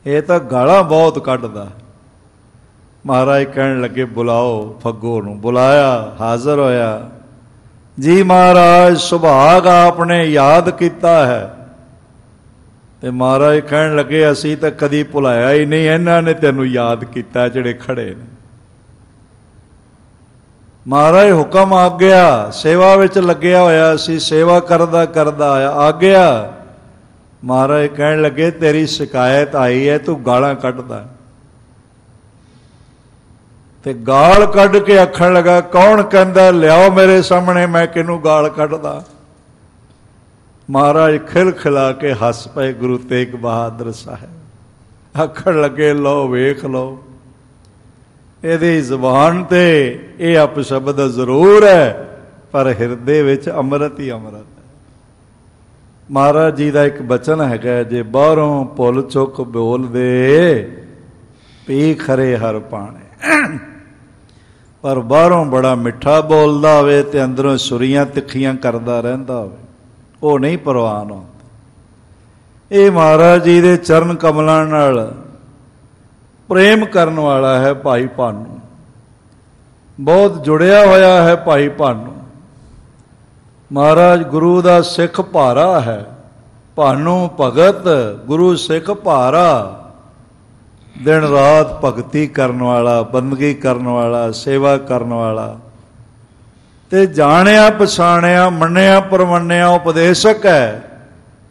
Speaker 1: ये तो गालां बहुत कढ़दा। महाराज कहन लगे बुलाओ फग्गो नूं। बुलाया, हाजिर होया। जी महाराज सुभाग आपने याद किया है। ते महाराज कहन लगे असी तो कदी भुलाया ही नहीं, इन्हां ने तेनू याद किया जिहड़े खड़े ने। महाराज हुक्म आ गया, सेवा विच लग्या होया सी, सेवा करदा करदा आया आ गया। महाराज कहन लगे तेरी शिकायत आई है, तू गालां कढ़दा। ते गाल कढ़ के आखण लगा कौन कहंदा लियाओ मेरे सामने, मैं किनू गाल कढ़दा। महाराज खिल खिला के हस पे गुरु तेग बहादुर साहब। आखण लगे लो वेख लो, इहदी ज़बान ते ये अपशब्द जरूर है, पर हिरदे विच अमृत ही अमृत है। महाराज जी का एक बचन है, जे बाहरों भुल चुक बोल दे पी खरे हर पाने। पर बाहरों बड़ा मिठा बोलता होवे ते अंदरों सुरियां तिखियां करता रहता होवे, वो नहीं प्रवान होता। ये महाराज जी दे चरण कमलों नाल प्रेम करने वाला है भाई भानू, बहुत जुड़िया होया है भाई भानू। महाराज गुरु दा सिख भारा है, भानू भगत गुरु सिख भारा। दिन रात भगती करने वाला, बंदगी करने वाला, सेवा करने वाला, ते जाणिया पछाणिया मन्निया परमन्निया उपदेशक है।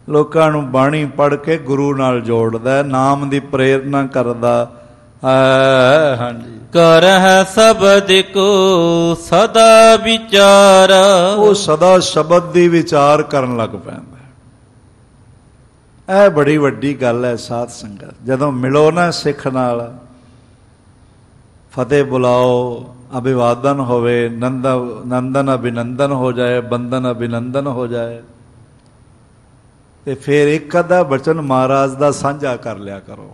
Speaker 1: लोकां नूं बाणी पढ़ के गुरु नाल जोड़दा, नाम दी प्रेरणा करदा। हाँ जी,
Speaker 2: करह शब्द को सदा विचारा,
Speaker 1: वो सदा शब्द दी विचार करन लग पैंदा। यह बड़ी वड्डी गल है साध संगत। जदों मिलो ना सिख नाल, फतेह बुलाओ, अभिवादन होवे, नंदन अभिनंदन हो जाए, बंदन अभिनंदन हो जाए, तो फिर एक अद्धा बचन महाराज का साझा कर लिया करो।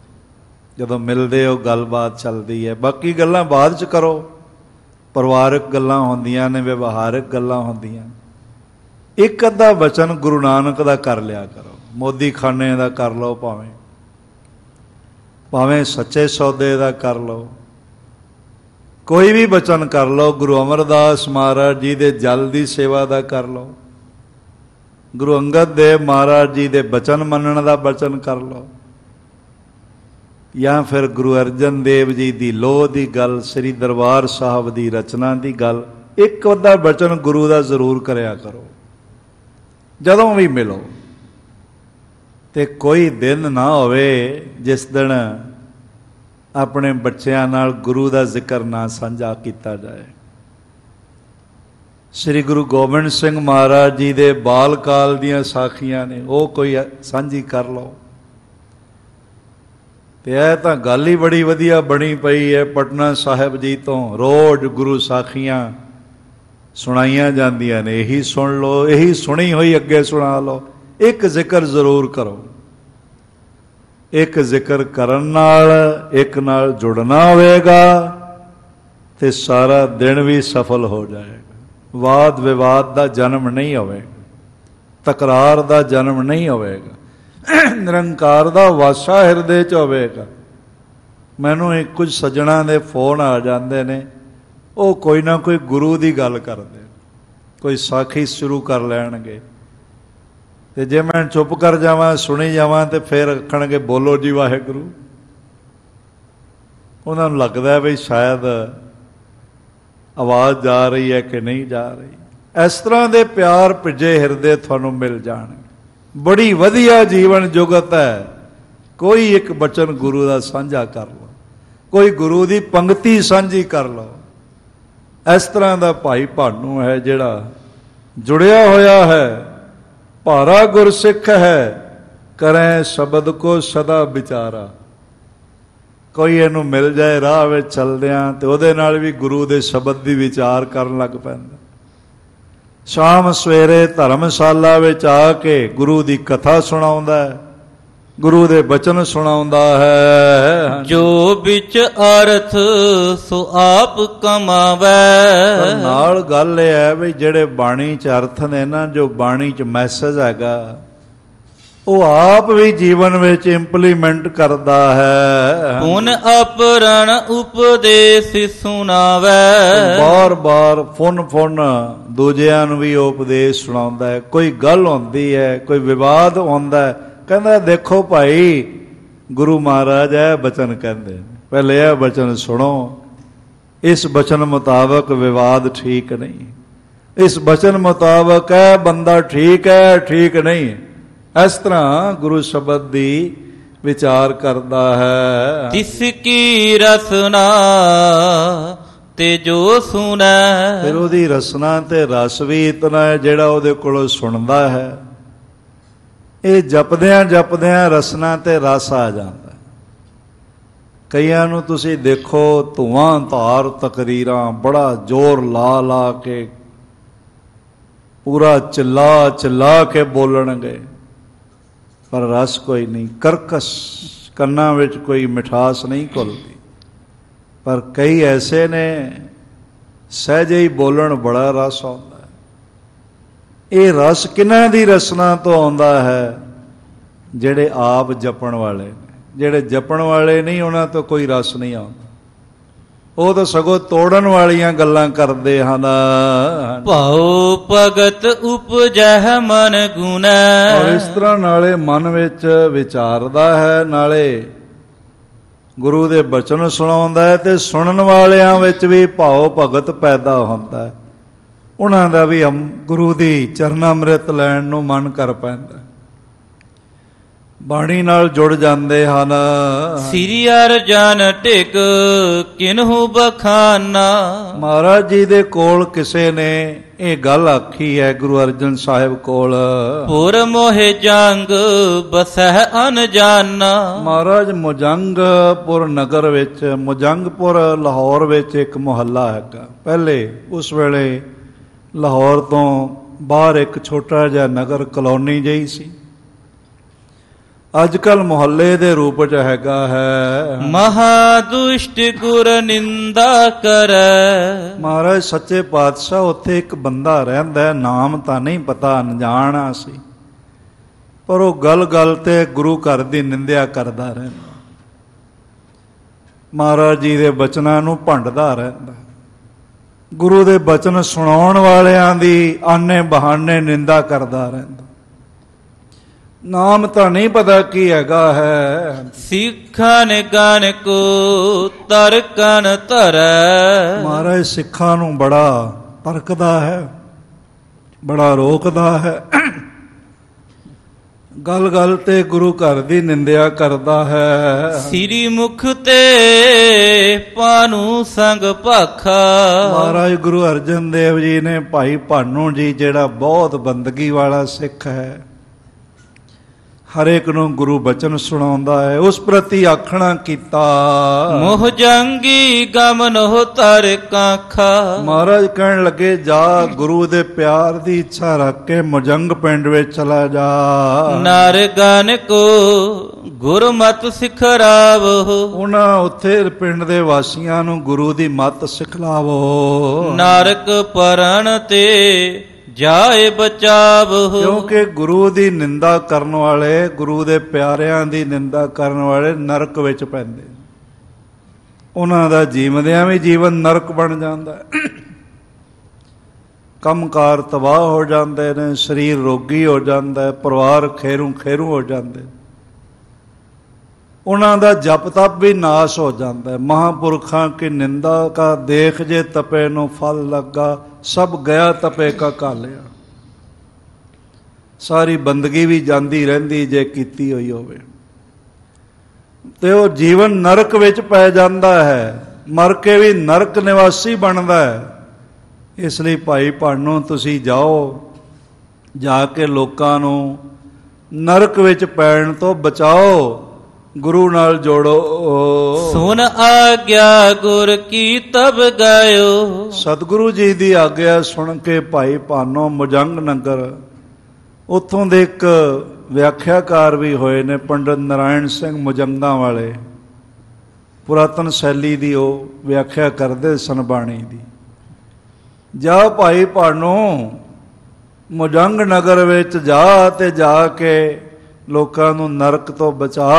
Speaker 1: जदों मिलते हो गलबात चलती है, बाकी गल्लां बाद च करो। परिवारक गल्लां होंदियां ने, व्यवहारिक गल्लां होंदियां। एक अद्धा बचन गुरु नानक का कर लिया करो। मोदी खाने का कर लो, भावें सच्चे सौदे का कर लो, कोई भी बचन कर लो। गुरु अमरदास महाराज जी के जल की सेवा का कर लो, गुरु अंगद देव महाराज जी के बचन मनण का बचन कर लो, या फिर गुरु अर्जन देव जी की लोह की गल, श्री दरबार साहब की रचना की गल, एक अद्धा बचन गुरु का जरूर करया करो जदों भी मिलो। ते कोई दिन ना होवे जिस दिन अपने बच्चों नाल गुरु का जिक्र ना साझा किया जाए। श्री गुरु गोबिंद सिंह महाराज जी दे बाल काल दियां साखियां ने, वो कोई सांझी कर लो। ਤੇ ਇਹ ਤਾਂ ਗੱਲ ਹੀ ਬੜੀ ਵਧੀਆ ਬਣੀ ਪਈ ਹੈ। ਪਟਨਾ ਸਾਹਿਬ ਜੀ ਤੋਂ ਰੋਜ਼ ਗੁਰੂ ਸਾਖੀਆਂ ਸੁਣਾਈਆਂ ਜਾਂਦੀਆਂ ਨੇ। ਇਹੀ ਸੁਣ ਲਓ, ਇਹੀ ਸੁਣੀ ਹੋਈ ਅੱਗੇ ਸੁਣਾ ਲਓ। ਇੱਕ ਜ਼ਿਕਰ ਜ਼ਰੂਰ ਕਰੋ। ਇੱਕ ਜ਼ਿਕਰ ਕਰਨ ਨਾਲ, ਇੱਕ ਨਾਲ ਜੁੜਨਾ ਹੋਵੇਗਾ ਤੇ ਸਾਰਾ ਦਿਨ ਵੀ ਸਫਲ ਹੋ ਜਾਏਗਾ। ਵਾਦ ਵਿਵਾਦ ਦਾ ਜਨਮ ਨਹੀਂ ਹੋਵੇਗਾ, ਤਕਰਾਰ ਦਾ ਜਨਮ ਨਹੀਂ ਹੋਵੇਗਾ, ਨਿਰੰਕਾਰ ਦਾ ਵਾਸਾ ਹਿਰਦੇ 'ਚ ਹੋਵੇਗਾ। ਮੈਨੂੰ ਇੱਕ ਕੁਝ ਸੱਜਣਾ ਦੇ ਫੋਨ ਆ ਜਾਂਦੇ ਨੇ, ਉਹ ਕੋਈ ਨਾ ਕੋਈ ਗੁਰੂ ਦੀ ਗੱਲ ਕਰਦੇ, ਕੋਈ ਸਾਖੀ ਸ਼ੁਰੂ ਕਰ ਲੈਣਗੇ ਤੇ ਜੇ ਮੈਂ ਚੁੱਪ ਕਰ ਜਾਵਾਂ, ਸੁਣੀ ਜਾਵਾਂ ਤੇ ਫਿਰ ਆਖਣਗੇ ਬੋਲੋ ਜੀ ਵਾਹਿਗੁਰੂ। ਉਹਨਾਂ ਨੂੰ ਲੱਗਦਾ ਵੀ ਸ਼ਾਇਦ ਆਵਾਜ਼ ਜਾ ਰਹੀ ਹੈ ਕਿ ਨਹੀਂ ਜਾ ਰਹੀ। ਇਸ ਤਰ੍ਹਾਂ ਦੇ ਪਿਆਰ ਭਿੱਜੇ ਹਿਰਦੇ ਤੁਹਾਨੂੰ ਮਿਲ ਜਾਣਗੇ। ਬੜੀ ਵਧੀਆ ਜੀਵਨ ਜੁਗਤ ਹੈ। ਕੋਈ ਇੱਕ ਬਚਨ ਗੁਰੂ ਦਾ ਸਾਂਝਾ ਕਰ ਲਓ, ਕੋਈ ਗੁਰੂ ਦੀ ਪੰਕਤੀ ਸਾਂਝੀ ਕਰ ਲਓ। ਇਸ ਤਰ੍ਹਾਂ ਦਾ ਭਾਈ ਭਾਨੂ ਹੈ ਜਿਹੜਾ ਜੁੜਿਆ ਹੋਇਆ ਹੈ। ਭਾਰਾ ਗੁਰਸਿੱਖ ਹੈ, ਕਰੈ ਸ਼ਬਦ ਕੋ ਸਦਾ ਵਿਚਾਰਾ। ਕੋਈ ਇਹਨੂੰ ਮਿਲ ਜਾਏ ਰਾਹ ਵਿੱਚ ਚਲਦਿਆਂ ਤੇ ਉਹਦੇ ਨਾਲ ਵੀ ਗੁਰੂ ਦੇ ਸ਼ਬਦ ਦੀ ਵਿਚਾਰ ਕਰਨ ਲੱਗ ਪੈਂਦਾ। ਸ਼ਾਮ ਸਵੇਰੇ ਧਰਮਸ਼ਾਲਾ ਵਿੱਚ ਆ ਕੇ ਗੁਰੂ ਦੀ ਕਥਾ ਸੁਣਾਉਂਦਾ ਹੈ, ਗੁਰੂ ਦੇ ਬਚਨ ਸੁਣਾਉਂਦਾ ਹੈ।
Speaker 2: ਜੋ ਵਿੱਚ ਅਰਥ ਸੋ ਆਪ ਕਮਾਵੈ।
Speaker 1: ਨਾਲ ਗੱਲ ਇਹ ਹੈ ਵੀ ਜਿਹੜੇ ਬਾਣੀ 'ਚ ਅਰਥ ਨੇ ਨਾ, ਜੋ ਬਾਣੀ 'ਚ ਮੈਸੇਜ ਹੈਗਾ, ਉਹ ਆਪ ਵੀ ਜੀਵਨ ਵਿੱਚ ਇੰਪਲੀਮੈਂਟ ਕਰਦਾ ਹੈ।
Speaker 2: ਪੁਨ ਅਪਰਣ ਉਪਦੇਸ਼ ਸੁਣਾਵੈ।
Speaker 1: ਬਾਰ-ਬਾਰ ਫੁਨ ਦੂਜਿਆਂ ਨੂੰ ਵੀ ਉਪਦੇਸ਼ ਸੁਣਾਉਂਦਾ ਹੈ। ਕੋਈ ਗੱਲ ਹੁੰਦੀ ਹੈ, ਕੋਈ ਵਿਵਾਦ ਹੁੰਦਾ ਹੈ, ਕਹਿੰਦਾ ਦੇਖੋ ਭਾਈ ਗੁਰੂ ਮਹਾਰਾਜ ਇਹ ਬਚਨ ਕਹਿੰਦੇ, ਪਹਿਲੇ ਇਹ ਬਚਨ ਸੁਣੋ। ਇਸ ਬਚਨ ਮੁਤਾਬਕ ਵਿਵਾਦ ਠੀਕ ਨਹੀਂ, ਇਸ ਬਚਨ ਮੁਤਾਬਕ ਇਹ ਬੰਦਾ ਠੀਕ ਹੈ, ਠੀਕ ਨਹੀਂ। ਇਸ ਤਰ੍ਹਾਂ ਗੁਰੂ ਸ਼ਬਦ ਦੀ ਵਿਚਾਰ ਕਰਦਾ ਹੈ।
Speaker 2: ਤਿਸ ਕੀ ਰਸਨਾ ਤੇ ਜੋ ਸੁਣੈ।
Speaker 1: ਫਿਰ ਉਹਦੀ ਰਸਨਾ ਤੇ ਰਸ ਵੀ ਇਤਨਾ ਹੈ ਜਿਹੜਾ ਉਹਦੇ ਕੋਲੋਂ ਸੁਣਦਾ ਹੈ। ਇਹ ਜਪਦਿਆਂ ਜਪਦਿਆਂ ਰਸਨਾ ਤੇ ਰਸ ਆ ਜਾਂਦਾ। ਕਈਆਂ ਨੂੰ ਤੁਸੀਂ ਦੇਖੋ ਧੂਆਂ ਧਾਰ ਤਕਰੀਰਾਂ ਬੜਾ ਜ਼ੋਰ ਲਾ ਲਾ ਕੇ ਪੂਰਾ ਚਿੱਲਾ ਚਿੱਲਾ ਕੇ ਬੋਲਣਗੇ, ਪਰ ਰਸ ਕੋਈ ਨਹੀਂ, ਕਰਕਸ, ਕੰਨਾਂ ਵਿੱਚ ਕੋਈ ਮਿਠਾਸ ਨਹੀਂ ਘੁਲਦੀ। ਪਰ ਕਈ ਐਸੇ ਨੇ ਸਹਿਜੇ ਹੀ ਬੋਲਣ ਬੜਾ ਰਸ ਆਉਂਦਾ। ਇਹ ਰਸ ਕਿਹਨਾਂ ਦੀ ਰਸਨਾ ਤੋਂ ਆਉਂਦਾ ਹੈ? ਜਿਹੜੇ ਆਪ ਜਪਣ ਵਾਲੇ ਨੇ। ਜਿਹੜੇ ਜਪਣ ਵਾਲੇ ਨਹੀਂ, ਉਹਨਾਂ ਤੋਂ ਕੋਈ ਰਸ ਨਹੀਂ ਆਉਂਦਾ। ਉਹ ਤਾਂ ਸਗੋਂ ਤੋੜਨ ਵਾਲੀਆਂ ਗੱਲਾਂ ਕਰਦੇ ਹਨ।
Speaker 2: ਭਾਉ ਭਗਤ ਉਪਜੈ ਮਨ ਗੁਣੈ।
Speaker 1: ਔਰ ਇਸ ਤਰ੍ਹਾਂ ਨਾਲੇ ਮਨ ਵਿੱਚ ਵਿਚਾਰਦਾ ਹੈ, ਨਾਲੇ ਗੁਰੂ ਦੇ ਬਚਨ ਸੁਣਾਉਂਦਾ ਹੈ, ਤੇ ਸੁਣਨ ਵਾਲਿਆਂ ਵਿੱਚ ਵੀ ਭਾਉ ਭਗਤ ਪੈਦਾ ਹੁੰਦਾ ਹੈ। ਉਹਨਾਂ ਦਾ ਵੀ ਗੁਰੂ ਦੀ ਚਰਨ ਅੰਮ੍ਰਿਤ ਲੈਣ ਨੂੰ ਮਨ ਕਰ ਪੈਂਦਾ, ਬਾਣੀ ਨਾਲ ਜੁੜ ਜਾਂਦੇ ਹਨ।
Speaker 2: ਸ੍ਰੀ ਅਰਜਨ ਟਿਕ ਕਿਨਹੂ ਬਖਾਨਾ।
Speaker 1: ਮਹਾਰਾਜ ਜੀ ਦੇ ਕੋਲ ਕਿਸੇ ਨੇ ਇਹ ਗੱਲ ਆਖੀ ਹੈ, ਗੁਰੂ ਅਰਜਨ ਸਾਹਿਬ ਕੋਲ,
Speaker 2: ਪੁਰ ਮੋਹਿ ਜੰਗ ਬਸਹਿ ਅਨਜਾਨਾ।
Speaker 1: ਮਹਾਰਾਜ ਮੁਜੰਗਪੁਰ ਨਗਰ ਵਿੱਚ, ਮੁਜੰਗਪੁਰ ਲਾਹੌਰ ਵਿੱਚ ਇੱਕ ਮੁਹੱਲਾ ਹੈਗਾ। ਪਹਿਲੇ ਉਸ ਵੇਲੇ ਲਾਹੌਰ ਤੋਂ ਬਾਹਰ ਇੱਕ ਛੋਟਾ ਜਿਹਾ ਨਗਰ ਕਲੋਨੀ ਜਿਹੀ ਸੀ। ਅੱਜ ਕੱਲ੍ਹ ਮੁਹੱਲੇ ਦੇ ਰੂਪ 'ਚ ਹੈਗਾ ਹੈ।
Speaker 2: ਮਹਾਦੁਸ਼ਟ ਗੁਰ ਨਿੰਦਾ ਕਰੈ।
Speaker 1: ਮਹਾਰਾਜ ਸੱਚੇ ਪਾਤਸ਼ਾਹ ਉੱਥੇ ਇੱਕ ਬੰਦਾ ਰਹਿੰਦਾ, ਨਾਮ ਤਾਂ ਨਹੀਂ ਪਤਾ, ਅਣਜਾਣ ਸੀ, ਪਰ ਉਹ ਗੱਲ ਗੱਲ ਤੇ ਗੁਰੂ ਘਰ ਦੀ ਨਿੰਦਿਆ ਕਰਦਾ ਰਹਿੰਦਾ, ਮਹਾਰਾਜ ਜੀ ਦੇ ਬਚਨਾਂ ਨੂੰ ਭੰਡਦਾ ਰਹਿੰਦਾ, ਗੁਰੂ ਦੇ ਬਚਨ ਸੁਣਾਉਣ ਵਾਲਿਆਂ ਦੀ ਆਨੇ ਬਹਾਨੇ ਨਿੰਦਾ ਕਰਦਾ ਰਹਿੰਦਾ। ਨਾਮ ਤਾਂ ਨਹੀਂ ਪਤਾ ਕੀ ਹੈਗਾ ਹੈ।
Speaker 2: ਸਿੱਖਾਂ ਨੇ ਗਨ ਕੋ ਤਰਕਨ ਧਰੈ।
Speaker 1: ਮਹਾਰਾਜ ਸਿੱਖਾਂ ਨੂੰ ਬੜਾ ਪਰਖਦਾ ਹੈ, ਬੜਾ ਰੋਕਦਾ ਹੈ, ਗੱਲ ਗੱਲ ਤੇ ਗੁਰੂ ਘਰ ਦੀ ਨਿੰਦਿਆ ਕਰਦਾ ਹੈ।
Speaker 2: ਸ੍ਰੀ ਮੁਖ ਤੇ ਭਾਨੂ ਸੰਗ ਭਾਖਾ।
Speaker 1: ਮਹਾਰਾਜ ਗੁਰੂ ਅਰਜਨ ਦੇਵ ਜੀ ਨੇ ਭਾਈ ਭਾਨੂ ਜੀ, ਜਿਹੜਾ ਬਹੁਤ ਬੰਦਗੀ ਵਾਲਾ ਸਿੱਖ ਹੈ, ਹਰੇਕ ਨੂੰ ਗੁਰੂ ਬਚਨ ਸੁਣਾਉਂਦਾ ਹੈ, ਉਸ ਪ੍ਰਤੀ ਆਖਣਾ ਕੀਤਾ।
Speaker 2: ਮੋਹ ਜੰਗੀ ਗਮਨੋ ਤਰ ਕਾਖਾ।
Speaker 1: ਮਹਾਰਾਜ ਕਹਿਣ ਲੱਗੇ ਜਾ ਗੁਰੂ ਦੇ ਪਿਆਰ ਦੀ ਇੱਛਾ ਰੱਖ ਕੇ ਮੁਜੰਗ ਪਿੰਡ ਵਿੱਚ ਚਲਾ ਜਾ।
Speaker 2: ਨਰ ਗਨ ਕੋ ਗੁਰਮਤਿ ਸਿਖਰਾਵੋ।
Speaker 1: ਉਹਨਾਂ ਉੱਥੇ ਪਿੰਡ ਦੇ ਵਾਸੀਆਂ ਨੂੰ ਗੁਰੂ ਦੀ ਮੱਤ ਸਿਖਲਾਵੋ।
Speaker 2: ਨਰਕ ਪਰਣ ਤੇ ਜਾਏ ਬਚਾਵੋ।
Speaker 1: ਕਿਉਂਕਿ ਗੁਰੂ ਦੀ ਨਿੰਦਾ ਕਰਨ ਵਾਲੇ, ਗੁਰੂ ਦੇ ਪਿਆਰਿਆਂ ਦੀ ਨਿੰਦਾ ਕਰਨ ਵਾਲੇ ਨਰਕ ਵਿੱਚ ਪੈਂਦੇ, ਉਹਨਾਂ ਦਾ ਜੀਵਦਿਆਂ ਵੀ ਜੀਵਨ ਨਰਕ ਬਣ ਜਾਂਦਾ, ਕੰਮਕਾਰ ਤਬਾਹ ਹੋ ਜਾਂਦੇ ਨੇ, ਸਰੀਰ ਰੋਗੀ ਹੋ ਜਾਂਦਾ, ਪਰਿਵਾਰ ਖੇਰੂ ਖੇਰੂ ਹੋ ਜਾਂਦੇ, ਉਹਨਾਂ ਦਾ ਜਪ ਤਪ ਵੀ ਨਾਸ਼ ਹੋ ਜਾਂਦਾ। ਮਹਾਂਪੁਰਖਾਂ ਕੀ ਨਿੰਦਾ ਕਾ ਦੇਖ ਜੇ ਤਪੇ ਨੂੰ ਫਲ ਲੱਗਾ, ਸਭ ਗਿਆ ਤਪੇ ਕਾ ਕਾਲਿਆ। ਸਾਰੀ ਬੰਦਗੀ ਵੀ ਜਾਂਦੀ ਰਹਿੰਦੀ ਜੇ ਕੀਤੀ ਹੋਈ ਹੋਵੇ, ਤੇ ਉਹ ਜੀਵਨ ਨਰਕ ਵਿੱਚ ਪੈ ਜਾਂਦਾ ਹੈ, ਮਰ ਕੇ ਵੀ ਨਰਕ ਨਿਵਾਸੀ ਬਣਦਾ ਹੈ। ਇਸ ਲਈ ਭਾਈ ਭਾਣੋ ਤੁਸੀਂ ਜਾਓ, ਜਾ ਕੇ ਲੋਕਾਂ ਨੂੰ ਨਰਕ ਵਿੱਚ ਪੈਣ ਤੋਂ ਬਚਾਓ, ਗੁਰੂ ਨਾਲ ਜੋੜੋ।
Speaker 2: ਸੁਨ ਆਗਿਆ ਗੁਰ ਕੀ ਤਬ ਗਾਇਓ।
Speaker 1: ਸਤਿਗੁਰੂ ਜੀ ਦੀ ਆਗਿਆ ਸੁਣ ਕੇ ਭਾਈ ਭਾਨੋ ਮੁਜੰਗ ਨਗਰ, ਉੱਥੋਂ ਦੇ ਇੱਕ ਵਿਆਖਿਆਕਾਰ ਵੀ ਹੋਏ ਨੇ ਪੰਡਤ ਨਾਰਾਇਣ ਸਿੰਘ ਮੁਜੰਗਾਂ ਵਾਲੇ, ਪੁਰਾਤਨ ਸ਼ੈਲੀ ਦੀ ਉਹ ਵਿਆਖਿਆ ਕਰਦੇ ਸਨ ਬਾਣੀ ਦੀ। ਜਾ ਭਾਈ ਭਾਨੋ ਮੁਜੰਗ ਨਗਰ ਵਿੱਚ ਜਾ ਤੇ ਜਾ ਕੇ ਲੋਕਾਂ ਨੂੰ ਨਰਕ ਤੋਂ ਬਚਾ।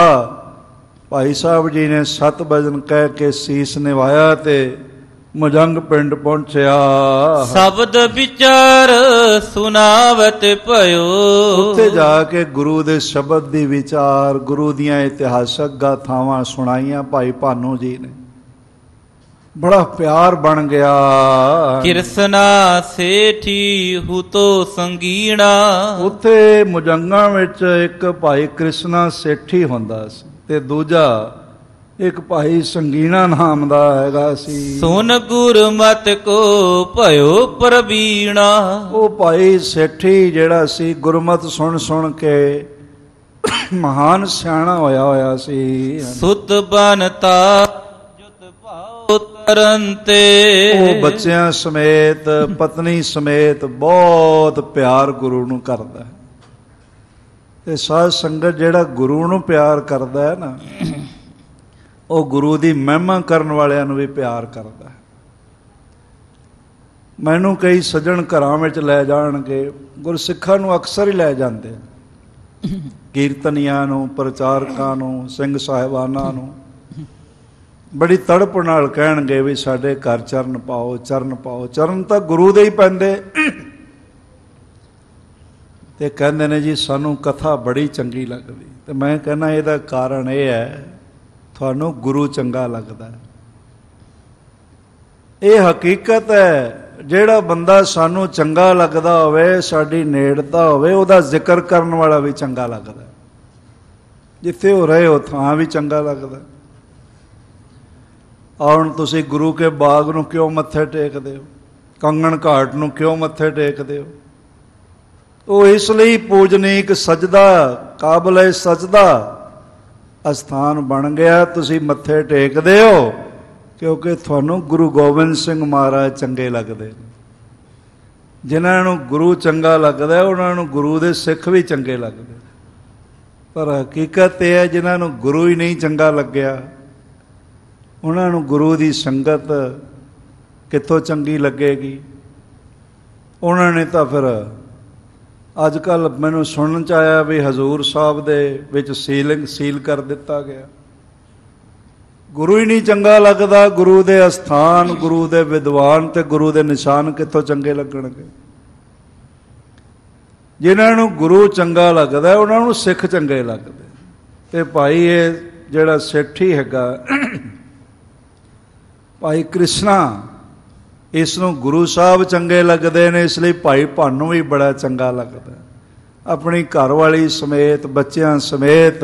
Speaker 1: ਭਾਈ ਸਾਹਿਬ ਜੀ ਨੇ 7 ਭਜਨ ਕਹਿ ਕੇ ਸੀਸ ਨਿਵਾਇਆ ਤੇ ਮੁਜੰਗ ਪਿੰਡ ਪਹੁੰਚਿਆ।
Speaker 2: ਸ਼ਬਦ ਵਿਚਾਰ ਸੁਨਾਵਤ ਭਇਓ।
Speaker 1: ਉੱਥੇ ਜਾ ਕੇ ਗੁਰੂ ਦੇ ਸ਼ਬਦ ਦੀ ਵਿਚਾਰ, ਗੁਰੂ ਦੀਆਂ ਇਤਿਹਾਸਕ ਗਾਥਾਵਾਂ ਸੁਣਾਈਆਂ ਭਾਈ ਭਾਨੋ ਜੀ ਨੇ। ਬੜਾ ਪਿਆਰ ਬਣ ਗਿਆ।
Speaker 2: ਕਿਰਸਨਾ ਸੇਠੀ ਹੁਤੋ ਸੰਗੀਣਾ।
Speaker 1: ਉੱਥੇ ਮੁਜੰਗਾਂ ਵਿੱਚ ਇੱਕ ਭਾਈ ਕ੍ਰਿਸ਼ਨਾ ਸੇਠੀ ਹੁੰਦਾ ਸੀ ਤੇ ਦੂਜਾ ਇੱਕ ਭਾਈ ਸੰਗੀਣਾ ਨਾਮ ਦਾ ਹੈਗਾ ਸੀ।
Speaker 2: ਸੁਨ ਗੁਰਮਤਿ ਕੋ ਭਇਓ ਪ੍ਰਵੀਣਾ।
Speaker 1: ਉਹ ਭਾਈ ਸੇਠੀ ਜਿਹੜਾ ਸੀ ਗੁਰਮਤਿ ਸੁਣ ਸੁਣ ਕੇ ਮਹਾਨ ਸਿਆਣਾ ਹੋਇਆ ਸੀ।
Speaker 2: ਸੁਤ ਬਨਤਾ ਜੁਤ ਭਾਉ ਤਰਨ ਤੇ।
Speaker 1: ਉਹ ਬੱਚਿਆਂ ਸਮੇਤ, ਪਤਨੀ ਸਮੇਤ ਬਹੁਤ ਪਿਆਰ ਗੁਰੂ ਨੂੰ ਕਰਦਾ ਹੈ। ਤੇ ਸਾਧ ਸੰਗਤ ਜਿਹੜਾ ਗੁਰੂ ਨੂੰ ਪਿਆਰ ਕਰਦਾ ਹੈ ਨਾ, ਉਹ ਗੁਰੂ ਦੀ ਮਹਿਮਾ ਕਰਨ ਵਾਲਿਆਂ ਨੂੰ ਵੀ ਪਿਆਰ ਕਰਦਾ ਹੈ। ਮੈਨੂੰ ਕਈ ਸੱਜਣ ਘਰਾਂ ਵਿੱਚ ਲੈ ਜਾਣਗੇ, ਗੁਰਸਿੱਖਾਂ ਨੂੰ ਅਕਸਰ ਹੀ ਲੈ ਜਾਂਦੇ, ਕੀਰਤਨੀਆਂ ਨੂੰ, ਪ੍ਰਚਾਰਕਾਂ ਨੂੰ, ਸਿੰਘ ਸਾਹਿਬਾਨਾਂ ਨੂੰ ਬੜੀ ਤੜਪ ਨਾਲ ਕਹਿਣਗੇ ਵੀ ਸਾਡੇ ਘਰ ਚਰਨ ਪਾਓ, ਚਰਨ ਪਾਓ। ਚਰਨ ਤਾਂ ਗੁਰੂ ਦੇ ਹੀ ਪੈਂਦੇ। ਤੇ ਕਹਿੰਦੇ ਨੇ ਜੀ ਸਾਨੂੰ ਕਥਾ ਬੜੀ ਚੰਗੀ ਲੱਗਦੀ। ਤੇ ਮੈਂ ਕਹਿੰਦਾ ਇਹਦਾ ਕਾਰਨ ਇਹ ਹੈ, ਤੁਹਾਨੂੰ ਗੁਰੂ ਚੰਗਾ ਲੱਗਦਾ। ਇਹ ਹਕੀਕਤ ਹੈ। ਜਿਹੜਾ ਬੰਦਾ ਸਾਨੂੰ ਚੰਗਾ ਲੱਗਦਾ ਹੋਵੇ, ਸਾਡੀ ਨੇੜਤਾ ਹੋਵੇ, ਉਹਦਾ ਜ਼ਿਕਰ ਕਰਨ ਵਾਲਾ ਵੀ ਚੰਗਾ ਲੱਗਦਾ। ਜਿੱਥੇ ਉਹ ਰਹੇ ਉਹ ਥਾਂ ਵੀ ਚੰਗਾ ਲੱਗਦਾ। ਹੁਣ ਤੁਸੀਂ ਗੁਰੂ ਕੇ ਬਾਗ ਨੂੰ ਕਿਉਂ ਮੱਥੇ ਟੇਕਦੇ ਹੋ? ਕੰਗਣ ਘਾਟ ਨੂੰ ਕਿਉਂ ਮੱਥੇ ਟੇਕਦੇ ਹੋ? ਉਹ ਇਸ ਲਈ ਪੂਜਨੀਕ ਸਜਦਾ, ਕਾਬਲੇ ਸਜਦਾ ਅਸਥਾਨ ਬਣ ਗਿਆ। ਤੁਸੀਂ ਮੱਥੇ ਟੇਕਦੇ ਹੋ ਕਿਉਂਕਿ ਤੁਹਾਨੂੰ ਗੁਰੂ ਗੋਬਿੰਦ ਸਿੰਘ ਮਹਾਰਾਜ ਚੰਗੇ ਲੱਗਦੇ। ਜਿਨ੍ਹਾਂ ਨੂੰ ਗੁਰੂ ਚੰਗਾ ਲੱਗਦਾ ਉਹਨਾਂ ਨੂੰ ਗੁਰੂ ਦੇ ਸਿੱਖ ਵੀ ਚੰਗੇ ਲੱਗਦੇ। ਪਰ ਹਕੀਕਤ ਇਹ ਹੈ, ਜਿਨ੍ਹਾਂ ਨੂੰ ਗੁਰੂ ਹੀ ਨਹੀਂ ਚੰਗਾ ਲੱਗਿਆ, ਉਹਨਾਂ ਨੂੰ ਗੁਰੂ ਦੀ ਸੰਗਤ ਕਿੱਥੋਂ ਚੰਗੀ ਲੱਗੇਗੀ? ਉਹਨਾਂ ਨੇ ਤਾਂ ਫਿਰ ਅੱਜ ਕੱਲ੍ਹ ਮੈਨੂੰ ਸੁਣਨ 'ਚ ਆਇਆ ਵੀ ਹਜ਼ੂਰ ਸਾਹਿਬ ਦੇ ਵਿੱਚ ਸੀਲ ਕਰ ਦਿੱਤਾ ਗਿਆ। ਗੁਰੂ ਹੀ ਨਹੀਂ ਚੰਗਾ ਲੱਗਦਾ, ਗੁਰੂ ਦੇ ਅਸਥਾਨ, ਗੁਰੂ ਦੇ ਵਿਦਵਾਨ ਤੇ ਗੁਰੂ ਦੇ ਨਿਸ਼ਾਨ ਕਿੱਥੋਂ ਚੰਗੇ ਲੱਗਣਗੇ? ਜਿਨ੍ਹਾਂ ਨੂੰ ਗੁਰੂ ਚੰਗਾ ਲੱਗਦਾ ਉਹਨਾਂ ਨੂੰ ਸਿੱਖ ਚੰਗੇ ਲੱਗਦੇ। ਤੇ ਭਾਈ ਇਹ ਜਿਹੜਾ ਸੇਠੀ ਹੈਗਾ ਭਾਈ ਕ੍ਰਿਸ਼ਨਾ, ਇਸ ਨੂੰ ਗੁਰੂ ਸਾਹਿਬ ਚੰਗੇ ਲੱਗਦੇ ਨੇ, ਇਸ ਲਈ ਭਾਈ ਭਾਨੂੰ ਵੀ ਬੜਾ ਚੰਗਾ ਲੱਗਦਾ। ਆਪਣੀ ਘਰਵਾਲੀ ਸਮੇਤ, ਬੱਚਿਆਂ ਸਮੇਤ